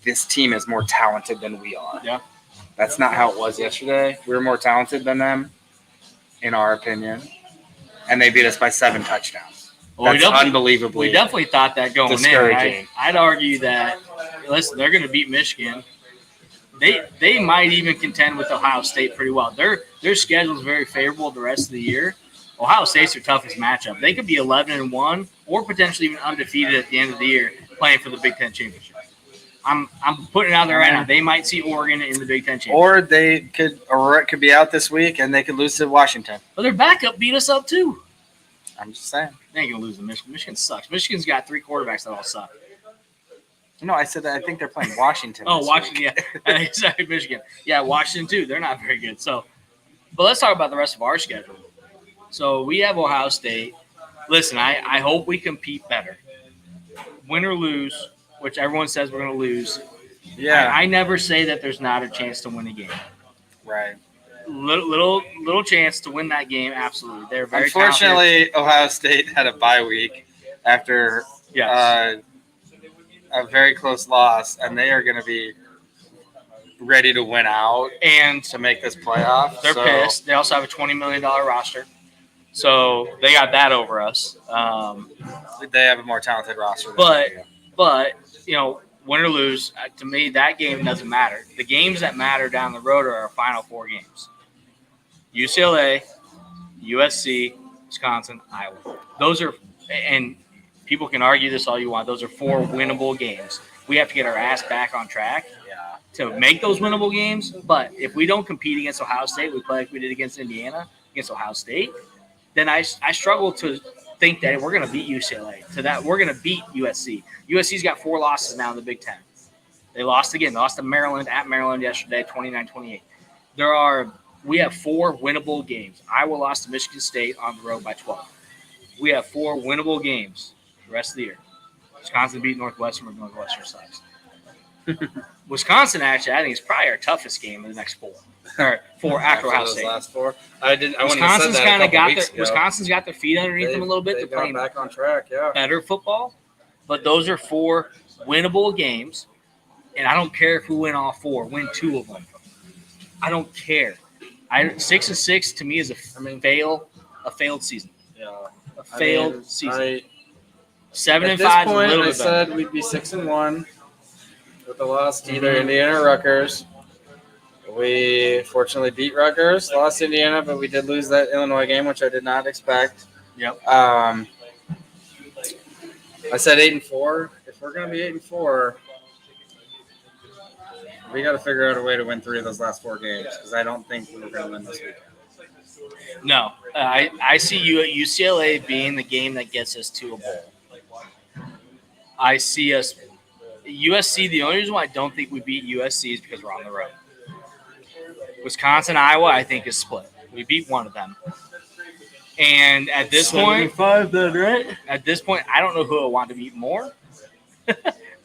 This team is more talented than we are. Yeah, that's not how it was yesterday. We were more talented than them, in our opinion, and they beat us by 7 touchdowns. Well, that's unbelievably. We definitely thought that going discouraging. I'd argue that listen, they're going to beat Michigan. They might even contend with Ohio State pretty well. Their schedule is very favorable the rest of the year. Ohio State's their toughest matchup. They could be 11-1 or potentially even undefeated at the end of the year playing for the Big Ten championship. I'm putting it out there right now. They might see Oregon in the Big Ten championship. Or it could be out this week and they could lose to Washington. But their backup beat us up too. I'm just saying. They ain't gonna lose to Michigan. Michigan sucks. Michigan's got 3 quarterbacks that all suck. No, I said that I think they're playing Washington. Washington, yeah. Sorry, Michigan. Yeah, Washington too. They're not very good. So, but let's talk about the rest of our schedule. So we have Ohio State. Listen, I hope we compete better. Win or lose, which everyone says we're going to lose. Yeah. I never say that there's not a chance to win a game. Right. Little chance to win that game. Absolutely. They're very Unfortunately, Ohio State had a bye week after a very close loss, and they are going to be ready to win out and to make this playoff. They're pissed. They also have a $20 million roster. So they got that over us. They have a more talented roster. But win or lose, to me, that game doesn't matter. The games that matter down the road are our final 4 games. UCLA, USC, Wisconsin, Iowa. Those are, and people can argue this all you want, those are 4 winnable games. We have to get our ass back on track to make those winnable games. But if we don't compete against Ohio State, we play like we did against Indiana, against Ohio State, then I struggle to think that we're going to beat UCLA, to that we're going to beat USC. USC's got 4 losses now in the Big Ten. They lost again. They lost to Maryland at Maryland yesterday, 29-28. We have 4 winnable games. Iowa lost to Michigan State on the road by 12. We have 4 winnable games the rest of the year. Wisconsin beat Northwestern, but Northwestern sucks. Wisconsin, actually, I think is probably our toughest game in the next 4. Or 4 after Ohio State. Last 4. Wisconsin's kind of got their feet underneath them a little bit. They're playing back on track, better football. But those are 4 winnable games, and I don't care if we win all 4. Win 2 of them. I don't care. 6-6 to me is a failed season. Yeah, A failed season. 7-5 at is this a point, little I bit said better. we'd be 6-1 with the loss to either Indiana or Rutgers. We fortunately beat Rutgers, lost Indiana, but we did lose that Illinois game, which I did not expect. Yep. I said 8-4. If we're going to be 8-4, we got to figure out a way to win 3 of those last 4 games because I don't think we're going to win this weekend. No, I see you at UCLA being the game that gets us to a bowl. I see us USC. The only reason why I don't think we beat USC is because we're on the road. Wisconsin, Iowa, I think is split. We beat one of them, and at this point, 5 then, right? At this point, I don't know who I want to beat more.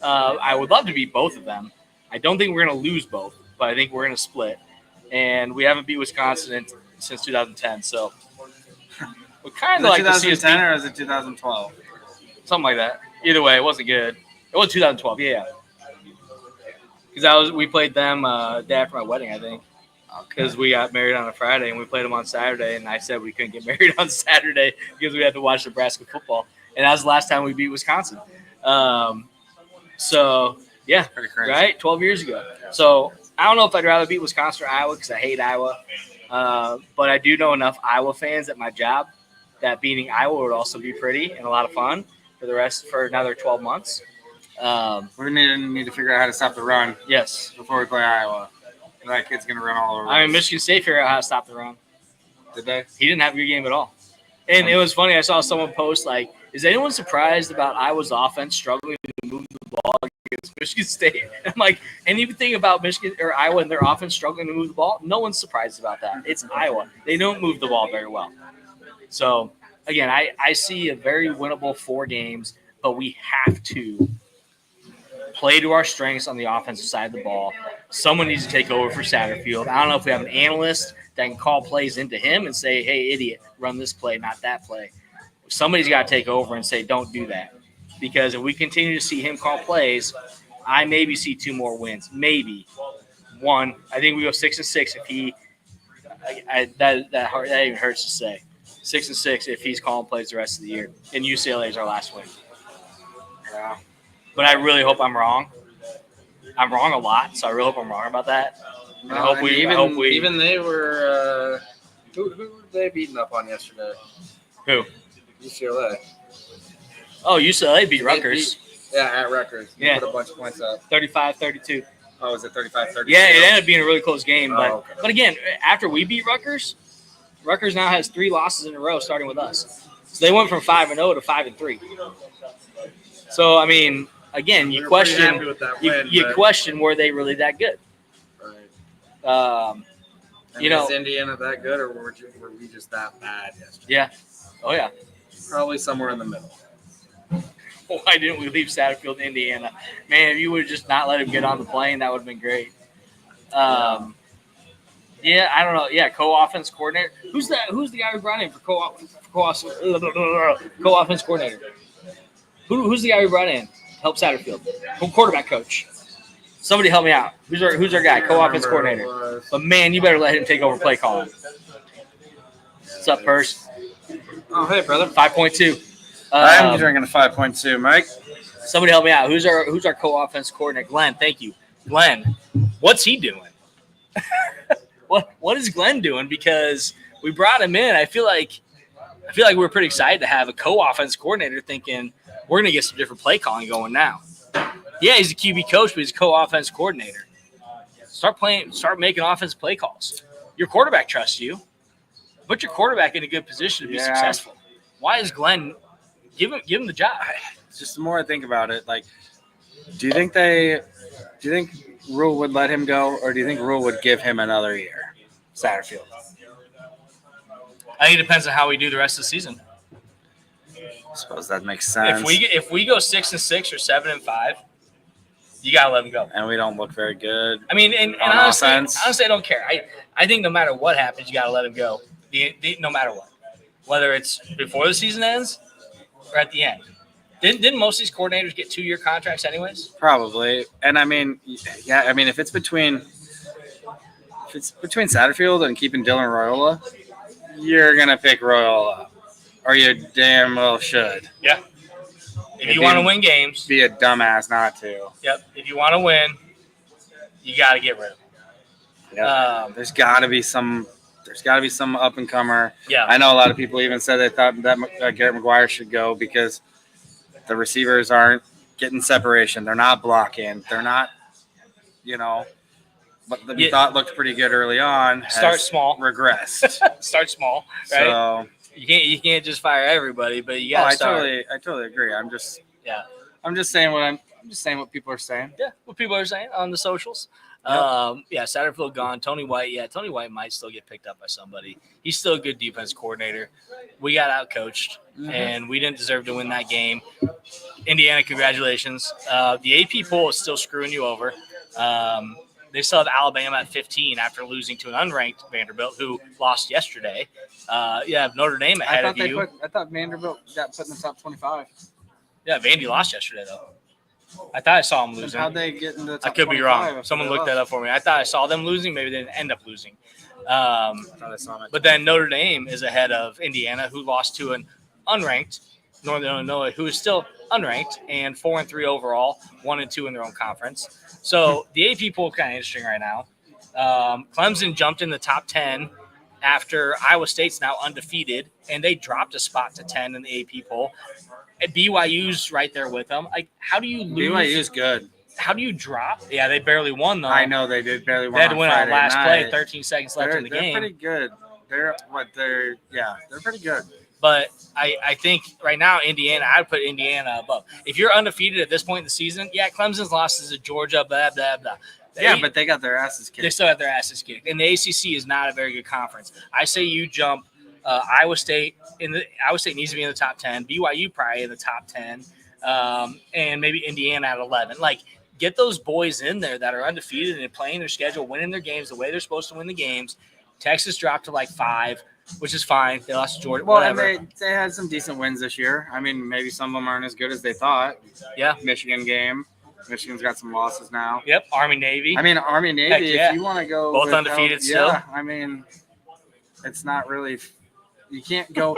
I would love to beat both of them. I don't think we're going to lose both, but I think we're going to split. And we haven't beat Wisconsin since 2010, so we kind of like to see us beat. 2010 or is it 2012? Something like that. Either way, it wasn't good. It was 2012, yeah. Because we played them day after my wedding, I think. Because we got married on a Friday and we played them on Saturday, and I said we couldn't get married on Saturday because we had to watch Nebraska football, and that was the last time we beat Wisconsin. So yeah, pretty crazy, right? 12 years ago. So I don't know if I'd rather beat Wisconsin or Iowa because I hate Iowa, but I do know enough Iowa fans at my job that beating Iowa would also be pretty and a lot of fun for another 12 months. We need to figure out how to stop the run. Yes, before we play Iowa. That kid's going to run all over I mean, us. Michigan State figured out how to stop the run. Did they? He didn't have a good game at all. And it was funny. I saw someone post, like, is anyone surprised about Iowa's offense struggling to move the ball against Michigan State? I'm like, anything about Michigan or Iowa and their offense struggling to move the ball? No one's surprised about that. It's Iowa. They don't move the ball very well. So, again, I see a very winnable 4 games, but we have to play to our strengths on the offensive side of the ball. Someone needs to take over for Satterfield. I don't know if we have an analyst that can call plays into him and say, hey, idiot, run this play, not that play. Somebody's got to take over and say, don't do that. Because if we continue to see him call plays, I maybe see 2 more wins. Maybe 1. I think we go 6-6 if he that even hurts to say. 6-6 if he's calling plays the rest of the year. And UCLA is our last win. Yeah. But I really hope I'm wrong. I'm wrong a lot, so I really hope I'm wrong about that. No, I hope we even they were who were they beating up on yesterday? Who? UCLA. Oh, UCLA beat Rutgers. At Rutgers. They put a bunch of points up. 35-32. Oh, was it 35-32? Yeah, it ended up being a really close game. But okay. But again, after we beat Rutgers now has 3 losses in a row starting with us. So they went from 5-0 to 5-3. So, I mean, again, you question question were they really that good? Right. Is Indiana that good, or were we just that bad yesterday? Yeah. Oh, yeah. Probably somewhere in the middle. Why didn't we leave Satterfield to Indiana? Man, if you would have just not let him get on the plane, that would have been great. Yeah, I don't know. Yeah, co-offense coordinator. Who's the guy we brought in for co-offense coordinator? Who's the guy we brought in to help Satterfield? Quarterback coach. Somebody help me out. Who's our guy? Co-offense coordinator. But man, you better let him take over play calling. What's up, Purse? Oh, hey, brother. 5.2. I'm drinking a 5.2, Mike. Somebody help me out. Who's our co-offense coordinator? Glenn. Thank you, Glenn. What's he doing? What is Glenn doing? Because we brought him in. I feel like we're pretty excited to have a co-offense coordinator, thinking we're going to get some different play calling going now. Yeah, he's a QB coach, but he's a co-offense coordinator. Start making offensive play calls. Your quarterback trusts you. Put your quarterback in a good position to be successful. Why is Glenn give him the job? Just the more I think about it, like, do you think Rule would let him go, or do you think Rule would give him another year? Satterfield. I think it depends on how we do the rest of the season. I suppose that makes sense. If we go 6-6 or 7-5, you gotta let him go. And we don't look very good. I mean, and honestly, I don't care. I think no matter what happens, you gotta let him go. No matter what, whether it's before the season ends or at the end. Didn't most of these coordinators get 2-year contracts anyways? Probably. And I mean, yeah, I mean, if it's between Satterfield and keeping Dylan Royola, you're gonna pick Royola, or you damn well should. Yeah. If you want to win games, be a dumbass not to. Yep. If you want to win, you got to get rid of him. Yep. There's got to be some up and comer. Yeah. I know a lot of people even said they thought that Garrett McGuire should go because the receivers aren't getting separation. They're not blocking. They're not, but we thought looked pretty good early on. Start small. Regressed. Start small. Right. So you can't just fire everybody, but you got to start. I totally agree. I'm just saying what people are saying. Yeah, what people are saying on the socials. Yep. Satterfield gone. Tony White. Yeah, Tony White might still get picked up by somebody. He's still a good defense coordinator. We got out-coached, and we didn't deserve to win that game. Indiana, congratulations. The AP poll is still screwing you over. They still have Alabama at 15 after losing to an unranked Vanderbilt who lost yesterday. You have Notre Dame ahead of you. I thought Vanderbilt got put in the top 25. Yeah, Vandy lost yesterday, though. I thought I saw them losing. How'd they get into the top I could be 25 wrong. Someone looked that up for me. I thought I saw them losing. Maybe they didn't end up losing. I thought I saw it. But then Notre Dame is ahead of Indiana, who lost to an unranked Northern Illinois, who is still unranked and 4-3 overall, 1-2 in their own conference. So the AP poll is kind of interesting right now. Clemson jumped in the top 10 after Iowa State's now undefeated, and they dropped a spot to 10 in the AP poll. And BYU's right there with them. Like, how do you lose? BYU's good. How do you drop? Yeah, they barely won, though. I know they did barely win. They had to win on last night. play, 13 seconds left in the game. They're pretty good. They're pretty good. But I think right now, Indiana, I would put Indiana above. If you're undefeated at this point in the season, yeah, Clemson's losses to Georgia, blah, blah, blah. But they got their asses kicked. They still got their asses kicked. And the ACC is not a very good conference. I say you jump Iowa State. Iowa State needs to be in the top 10. BYU probably in the top 10. And maybe Indiana at 11. Like, get those boys in there that are undefeated and playing their schedule, winning their games the way they're supposed to win the games. Texas dropped to like 5, which is fine. They lost to Georgia. Well, whatever. and they had some decent wins this year. I mean, maybe some of them aren't as good as they thought. Yeah. Michigan game. Michigan's got some losses now. Yep. Army-Navy. I mean, Army-Navy, yeah. if you want to go. Both undefeated still. Yeah, I mean, it's not really – you can't go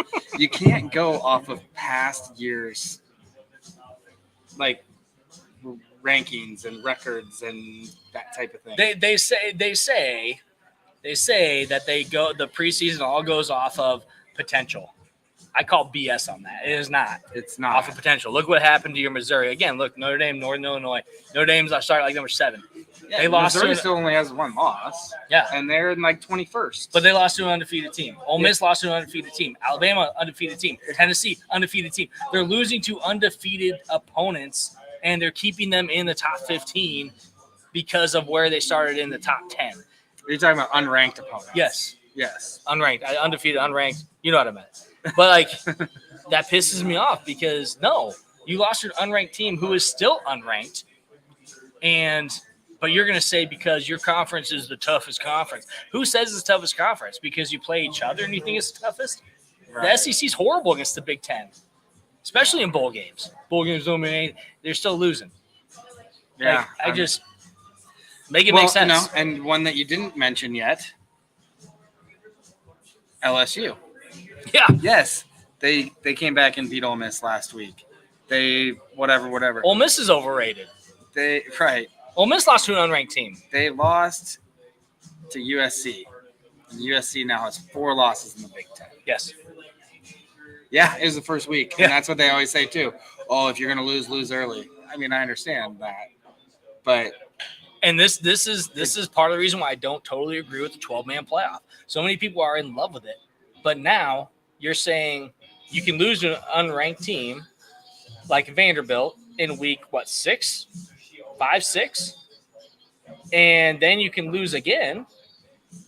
off of past years, like rankings and records and that type of thing. They say that the preseason all goes off of potential. I call BS on that. It is not. It's not off of potential. Look what happened to your Missouri. Again, look, Notre Dame, Northern Illinois. Notre Dame's started like number 7. Yeah, they lost. Missouri still only has one loss. Yeah, and they're in like 21st. But they lost to an undefeated team. Ole Miss lost to an undefeated team. Alabama, undefeated team. Tennessee, undefeated team. They're losing to undefeated opponents, and they're keeping them in the top 15 because of where they started in the top 10. Are you talking about unranked opponents? Yes. Unranked. Undefeated, unranked. You know what I meant. But, like, that pisses me off because, no, you lost to an unranked team who is still unranked. But you're going to say because your conference is the toughest conference. Who says it's the toughest conference? Because you play each other and you think it's the toughest? Right. The SEC is horrible against the Big Ten, especially in bowl games. Bowl games don't mean anything. They're still losing. Yeah. Like, just make it make sense. No, and one that you didn't mention yet, LSU. Yeah. Yes, they came back and beat Ole Miss last week. They whatever. Ole Miss is overrated. Right. Ole Miss lost to an unranked team. They lost to USC. And USC now has 4 losses in the Big Ten. Yes. Yeah, it was the first week. Yeah. And that's what they always say, too. Oh, if you're going to lose early. I mean, I understand that. But And this is part of the reason why I don't totally agree with the 12-man playoff. So many people are in love with it. But now you're saying you can lose to an unranked team like Vanderbilt in week, 6? 5, 6? And then you can lose again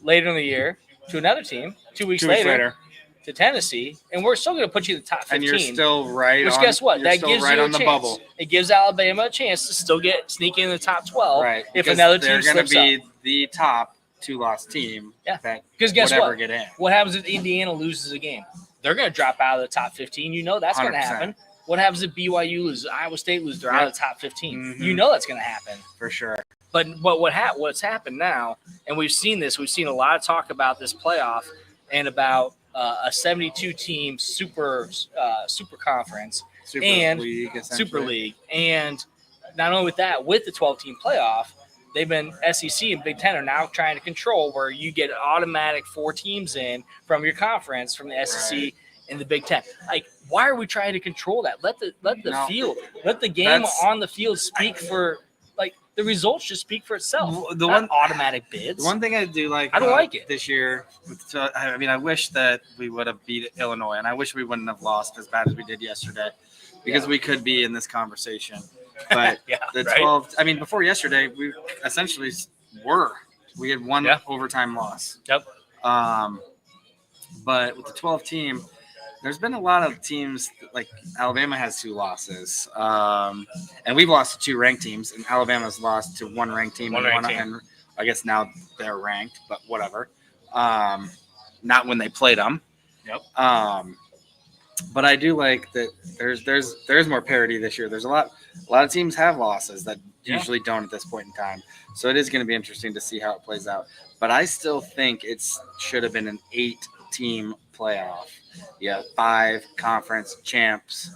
later in the year to another team 2 weeks 2 weeks later to Tennessee, and we're still going to put you in the top 15. And you're still right which on, guess what? You're That still gives right you a on the chance. bubble. It gives Alabama a chance to still sneak in the top 12 Right. if because another team they're slips be up. the top 2-loss team Yeah. that Because guess would ever what? get in. What happens if Indiana loses a game? They're going to drop out of the top 15. You know that's going to 100%. happen. What happens if BYU loses? Iowa State loses? They're out of the top 15. Mhm. You know that's going to happen. For sure. But what's happened now, and we've seen this, we've seen a lot of talk about this playoff and about a 72-team super conference and Super League. And not only with that, with the 12-team playoff, they've been SEC and Big Ten are now trying to control where you get automatic 4 teams in from your conference from the SEC Right. and the Big Ten. Like, why are we trying to control that? Let the No. field, let the game That's- on the field speak for. Like, the results should speak for itself. The Not one automatic bids. The one thing I do like I don't like it. this year, I mean, I wish that we would have beat Illinois, and I wish we wouldn't have lost as bad as we did yesterday because we could be in this conversation. But Yeah, the right? 12, I mean, before yesterday, we essentially were. We had one overtime loss. Yep. But with the 12 team, there's been a lot of teams like Alabama has 2 losses, and we've lost to 2 ranked teams, and Alabama's lost to 1 ranked team, and I guess now they're ranked, but whatever. Not when they played them. Yep. But I do like that. There's more parity this year. There's a lot of teams have losses that usually don't at this point in time. So it is going to be interesting to see how it plays out. But I still think it should have been an 8-team playoff. Yeah, 5 conference champs,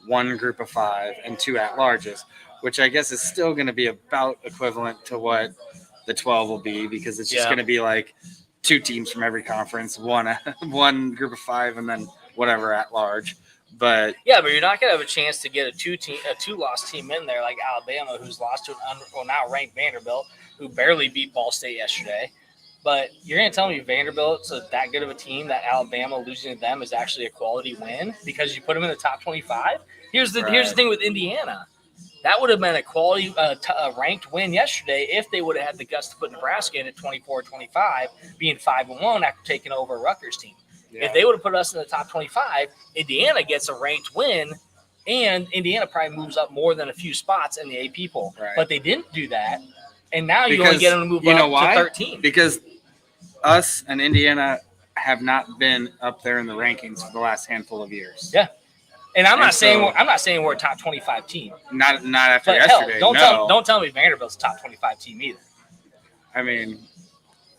1 group of 5, and 2 at-larges, which I guess is still going to be about equivalent to what the 12 will be because it's just going to be like 2 teams from every conference, one group of 5, and then whatever at-large. But you're not going to have a chance to get a 2-loss team in there like Alabama, who's lost to now ranked Vanderbilt, who barely beat Ball State yesterday. But you're going to tell me Vanderbilt's that good of a team that Alabama losing to them is actually a quality win because you put them in the top 25? Here's the thing with Indiana. That would have been a quality ranked win yesterday if they would have had the guts to put Nebraska in at 24-25, being 5-1 after taking over a Rutgers team. Yeah. If they would have put us in the top 25, Indiana gets a ranked win, and Indiana probably moves up more than a few spots in the AP poll. Right. But they didn't do that, and now you only get them to move up to 13. Because us and Indiana have not been up there in the rankings for the last handful of years. Yeah. And I'm not saying we're a top 25 team. Not after yesterday. Don't tell me Vanderbilt's a top 25 team either. I mean,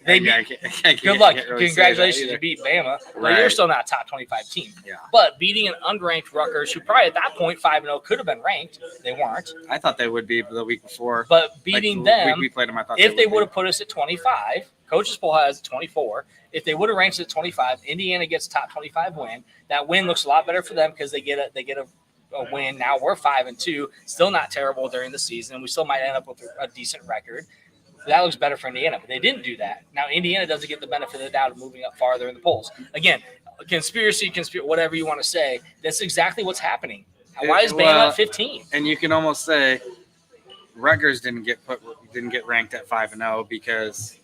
good luck. Really Congratulations, you beat Bama. Right. But you're still not a top 25 team. Yeah. But beating an unranked Rutgers, who probably at that point 5-0 could have been ranked, they weren't. I thought they would be the week before. But beating them, we played them, I thought if they would have put us at 25, Coach's poll has 24. If they would have ranked us at 25, Indiana gets a top 25 win. That win looks a lot better for them because they get a win. Now we're 5-2, still not terrible during the season. We still might end up with a decent record. That looks better for Indiana, but they didn't do that. Now Indiana doesn't get the benefit of the doubt of moving up farther in the polls. Again, conspiracy, whatever you want to say. That's exactly what's happening. Why is Bama at 15? And you can almost say Rutgers didn't get ranked at 5-0 because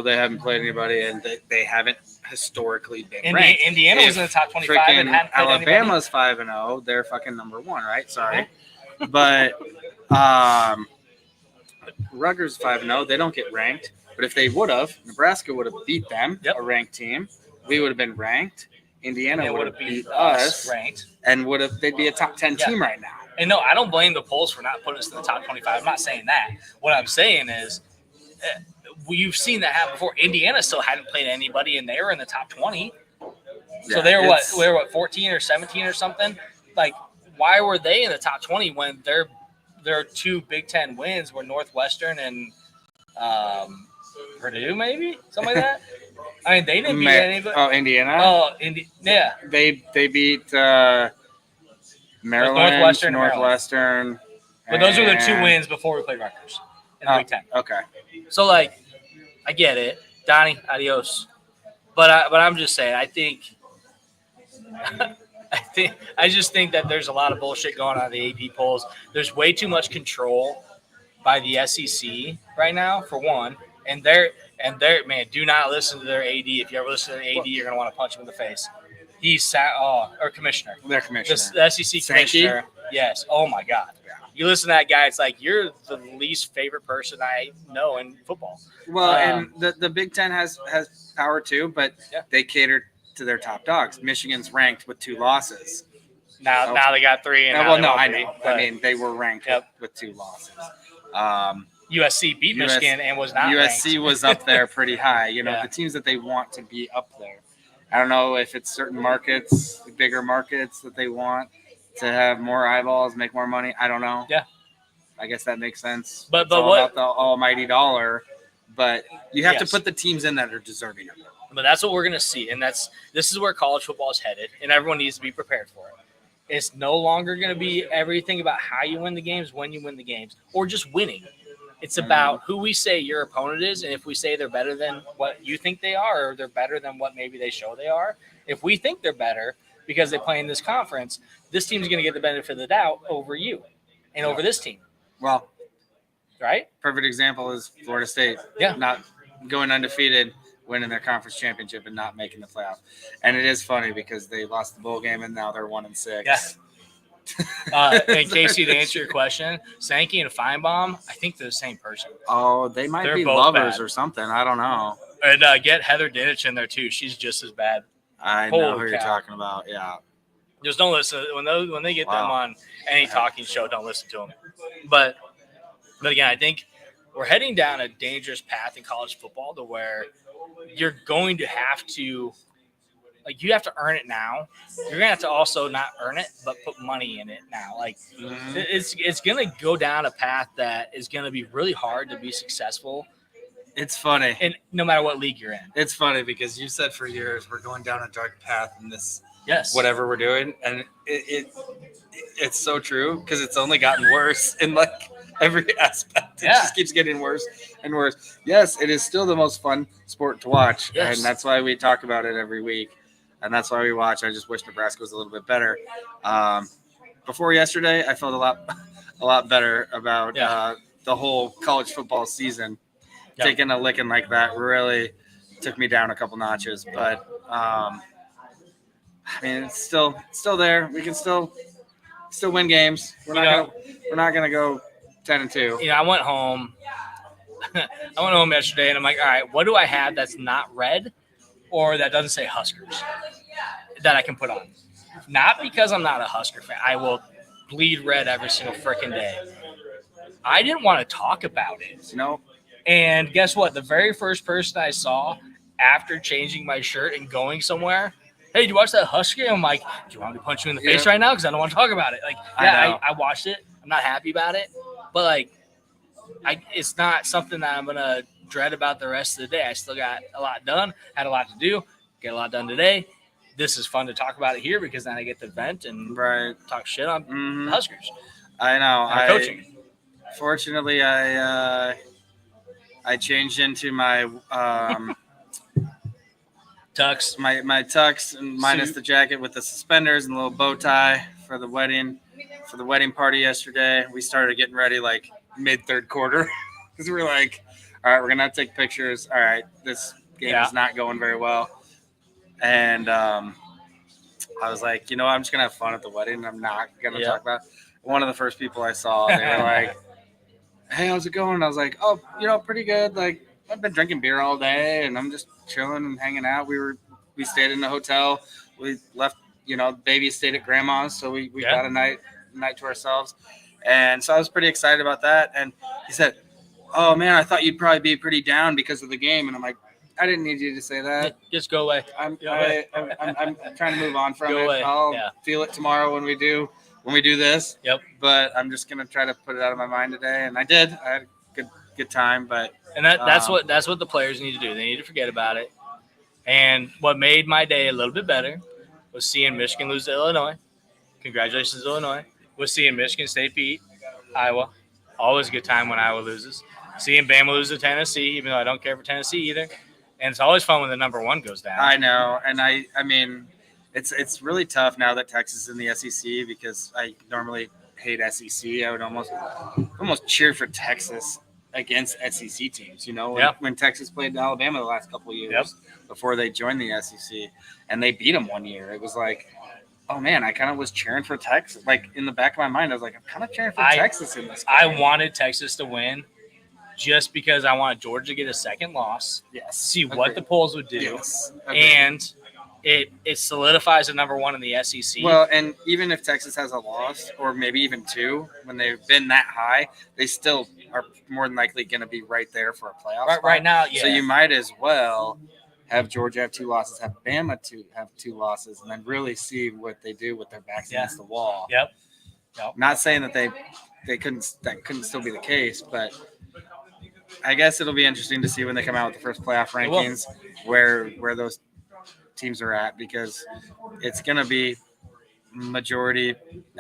they haven't played anybody and they haven't historically been ranked. Indiana was in the top 25 and hadn't played Alabama's 5-0. They're fucking number 1, right? Sorry, but Rutgers 5-0. They don't get ranked. But if they would have, Nebraska would have beat them, a ranked team. We would have been ranked. Indiana would have beat us ranked, and they'd be a top 10 team right now. And no, I don't blame the polls for not putting us in the top 25. I'm not saying that. What I'm saying is, you've seen that happen before. Indiana still hadn't played anybody, and they were in the top 20. So they were what 14 or 17 or something. Like, why were they in the top 20 when their 2 Big Ten wins were Northwestern and Purdue, maybe something like that. I mean, they didn't beat anybody. Oh, Indiana. Oh, yeah. They beat Maryland, Northwestern, but those were the 2 wins before we played Rutgers in the Big Ten. Okay. So I get it, Donnie. Adios. But I'm just saying, I think I just think that there's a lot of bullshit going on in the AP polls. There's way too much control by the SEC right now, for one, and they're man, do not listen to their AD. If you ever listen to their AD, you're gonna want to punch him in the face. He's or commissioner. Their commissioner. The SEC commissioner. Yes. Oh my God. You listen to that guy, it's like you're the least favorite person I know in football. Well, and the Big Ten has power too, but they cater to their top dogs. Michigan's ranked with 2 losses. Now they got 3. And I know. I mean, they were ranked with 2 losses. USC beat Michigan and was not USC ranked. was up there pretty high. You know, the teams that they want to be up there. I don't know if it's certain markets, bigger markets that they want to have more eyeballs, make more money. I don't know. Yeah. I guess that makes sense. But it's all what about the almighty dollar. But you have to put the teams in that are deserving of it. But that's what we're going to see, and this is where college football is headed, and everyone needs to be prepared for it. It's no longer going to be everything about how you win the games, when you win the games, or just winning. It's about who we say your opponent is, and if we say they're better than what you think they are, or they're better than what maybe they show they are. If we think they're better because they play in this conference, this team's going to get the benefit of the doubt over you and over this team. Well, right? Perfect example is Florida State. Yeah. Not going undefeated, winning their conference championship and not making the playoff. And it is funny because they lost the bowl game and now they're 1-6. Yeah. And Casey, to answer your question, Sankey and Feinbaum, I think they're the same person. Oh, they might be lovers or something. I don't know. And get Heather Dinich in there too. She's just as bad. I know who you're talking about. Yeah. Just don't listen when they get them on any talking show. Don't listen to them. But again, I think we're heading down a dangerous path in college football to where you're going to have to, you have to earn it now. You're gonna have to also not earn it, but put money in it now. It's gonna go down a path that is gonna be really hard to be successful. It's funny, and no matter what league you're in, it's funny because you said for years we're going down a dark path in this. Yes. Whatever we're doing, and it's so true because it's only gotten worse in every aspect. It just keeps getting worse and worse. Yes, it is still the most fun sport to watch, and that's why we talk about it every week, and that's why we watch. I just wish Nebraska was a little bit better. Before yesterday, I felt a lot better about the whole college football season. Yep. Taking a licking like that really took me down a couple notches, but I mean, it's still there. We can still win games. We're not gonna go 10-2. I went home. Yesterday, and I'm like, all right, what do I have that's not red, or that doesn't say Huskers, that I can put on? Not because I'm not a Husker fan. I will bleed red every single freaking day. I didn't want to talk about it. No. And guess what? The very first person I saw after changing my shirt and going somewhere, hey, did you watch that Husker game? I'm like, do you want me to punch you in the face right now? Because I don't want to talk about it. I watched it. I'm not happy about it. But, it's not something that I'm going to dread about the rest of the day. I still got a lot done, had a lot to do, get a lot done today. This is fun to talk about it here because then I get to vent and talk shit on the Huskers. I know. Coaching. Fortunately, I changed into my tux, my tux, and minus the jacket with the suspenders and a little bow tie for the wedding party yesterday. We started getting ready mid third quarter because we were like, all right, we're gonna have to take pictures. All right, this game is not going very well, and I was like, I'm just gonna have fun at the wedding. I'm not gonna talk about it. One of the first people I saw, they were like, hey, how's it going? And I was like, oh, pretty good. I've been drinking beer all day and I'm just chilling and hanging out. We stayed in the hotel. We left, baby stayed at grandma's. So we got a night to ourselves. And so I was pretty excited about that. And he said, oh man, I thought you'd probably be pretty down because of the game. And I'm like, I didn't need you to say that. Just go away. I'm trying to move on from it. I'll feel it tomorrow when we do when we do this. Yep. But I'm just gonna try to put it out of my mind today, and I did. I had a good time, but And that's what the players need to do. They need to forget about it. And what made my day a little bit better was seeing Michigan lose to Illinois. Congratulations, Illinois. Was seeing Michigan State beat Iowa. Always a good time when Iowa loses. Seeing Bama lose to Tennessee, even though I don't care for Tennessee either. And it's always fun when the number one goes down. I know, and I mean, it's really tough now that Texas is in the SEC because I normally hate SEC. I would almost cheer for Texas against SEC teams. You know, when Texas played Alabama the last couple of years before they joined the SEC, and they beat them one year. It was like, oh man, I kind of was cheering for Texas. Like in the back of my mind, I was like, I'm kind of cheering for Texas in this game. I wanted Texas to win just because I wanted Georgia to get a second loss. Yes. See what the polls would do. Yes. And it solidifies the number one in the SEC. Well, and even if Texas has a loss, or maybe even two, when they've been that high, they still are more than likely going to be right there for a playoff spot. Right now, yeah. So you might as well have Georgia have two losses, have Bama have two losses, and then really see what they do with their backs against the wall. Yep. Not saying that they couldn't still be the case, but I guess it'll be interesting to see when they come out with the first playoff rankings where those teams are at, because it's going to be majority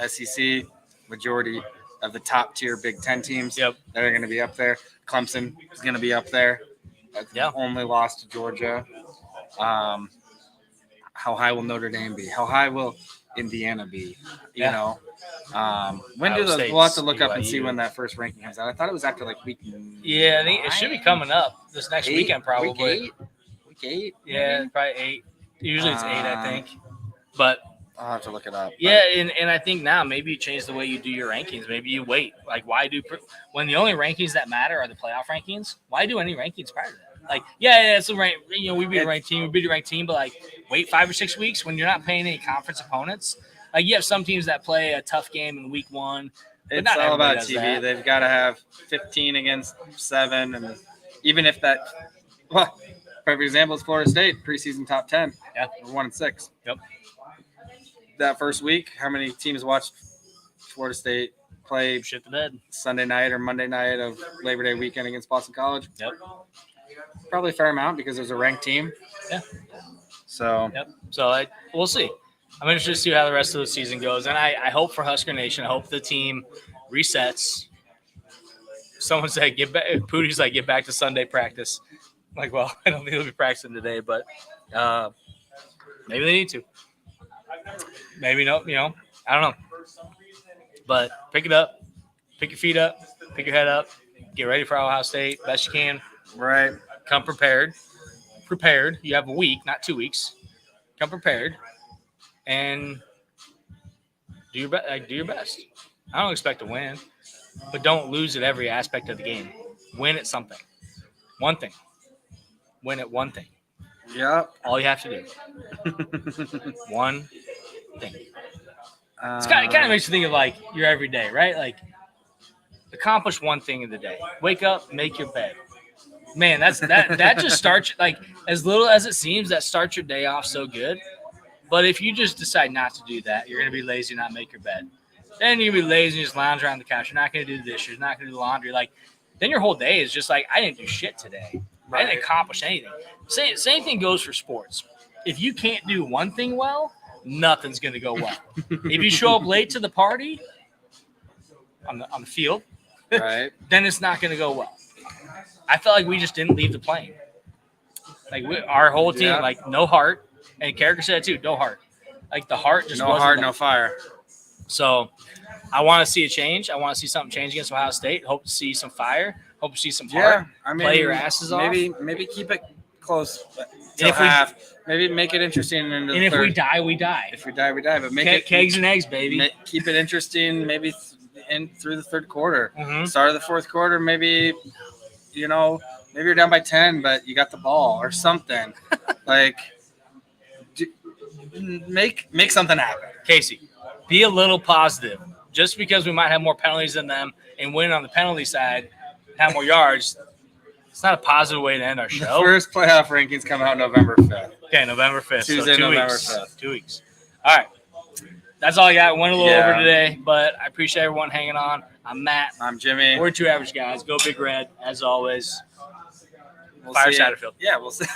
SEC, majority of the top tier Big Ten teams that are going to be up there. Clemson is going to be up there. That's the only loss to Georgia. How high will Notre Dame be? How high will Indiana be? You know, when do we'll have to look up and see when that first ranking comes out. I thought it was after like week. Yeah, I think it should be coming up this next weekend, probably. Week 8? Yeah, probably 8. Usually it's 8, I think. But I'll have to look it up. Yeah, and I think now maybe you change the way you do your rankings. Maybe you wait. Like, why when the only rankings that matter are the playoff rankings? Why do any rankings prior to that? Like, it's a rank. You know, we beat a ranked team, but like, wait 5 or 6 weeks when you're not playing any conference opponents. Like, you have some teams that play a tough game in week 1. It's all about TV. That. They've got to have 15 against 7, and even if that, perfect example is Florida State preseason top 10. Yeah, we're 1-6. Yep. That first week, how many teams watched Florida State play shit the bed Sunday night or Monday night of Labor Day weekend against Boston College? Yep. Probably a fair amount because there's a ranked team. Yeah. So. Yep. So we'll see. I'm interested to see how the rest of the season goes, and I hope for Husker Nation. I hope the team resets. Someone said, "Get back." Pootie's like, "Get back to Sunday practice." I'm like, well, I don't think they'll be practicing today, but maybe they need to. Maybe no, I don't know. But pick it up, pick your feet up, pick your head up, get ready for Ohio State best you can. Right. Come prepared. Prepared. You have a week, not 2 weeks. Come prepared, and do your best. I don't expect to win, but don't lose at every aspect of the game. Win at something. One thing. Win at one thing. Yep. All you have to do. One thing. It kind of makes you think of like your everyday, right? Like, accomplish one thing in the day. Wake up, make your bed. Man, that just starts, like, as little as it seems, that starts your day off so good. But if you just decide not to do that, you're going to be lazy and not make your bed. Then you're going to be lazy and just lounge around the couch. You're not going to do the dishes. You're not going to do the laundry. Like, then your whole day is just like, I didn't do shit today. Right. I didn't accomplish anything. Same thing goes for sports. If you can't do one thing well, nothing's going to go well. If you show up late to the party on the field, right, then it's not going to go well. I felt like we just didn't leave the plane. Like, our whole team, like, no heart. And Carricker said it too, no heart. Like, the heart just wasn't no heart, there. no fire. So I want to see a change. I want to see something change against Ohio State. Hope to see some fire. Hope to see some heart. I mean, play your asses off. Maybe keep it close till half. Maybe make it interesting into the if third. we die, we die. If we die, we die. But make it kegs and eggs, baby. Keep it interesting. Maybe through the third quarter. Mm-hmm. Start of the fourth quarter. Maybe maybe you're down by 10, but you got the ball or something. Like, make something happen. Casey, be a little positive. Just because we might have more penalties than them and win on the penalty side, have more yards, it's not a positive way to end our show. The first playoff rankings come out November 5th. Okay, November 5th. Tuesday, so 2 November weeks. 5th. 2 weeks. All right. That's all I got. Went a little Yeah. over today, but I appreciate everyone hanging on. I'm Matt. I'm Jimmy. We're Two Average Guys. Go Big Red, as always. We'll Fire see you- Satterfield. Yeah, we'll see.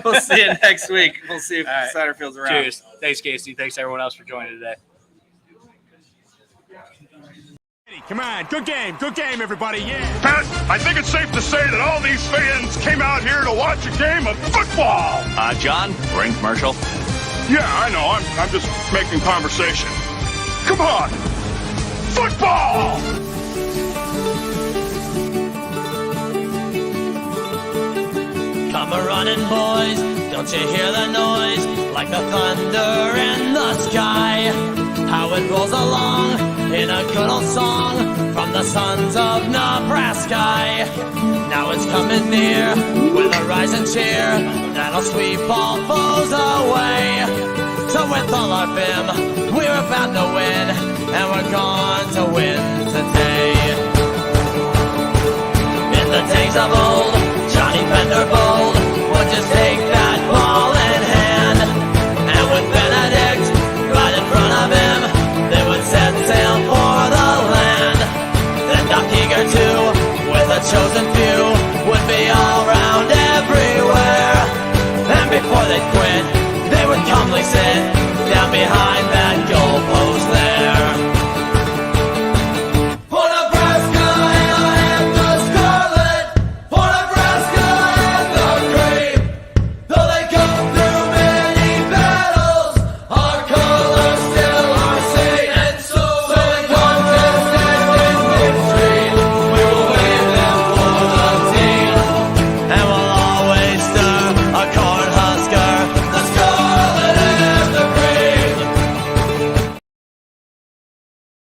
We'll see you next week. We'll see if All right. Satterfield's around. Cheers. Thanks, Casey. Thanks, everyone else, for joining today. Come on, good game, everybody, yeah. Pat, I think it's safe to say that all these fans came out here to watch a game of football. John, ring commercial. Yeah, I know. I'm just making conversation. Come on. Football! Come a running, boys, don't you hear the noise? Like the thunder in the sky. How it rolls along in a good old song from the sons of Nebraska. Now it's coming near with a rising cheer that'll sweep all foes away. So with all our vim, we're about to win, and we're going to win today. In the days of old, Johnny Vanderbold would just take that ball in hand, and with Benedict right in front of him, they would set sail for the land. Then Doc Eager too, with a chosen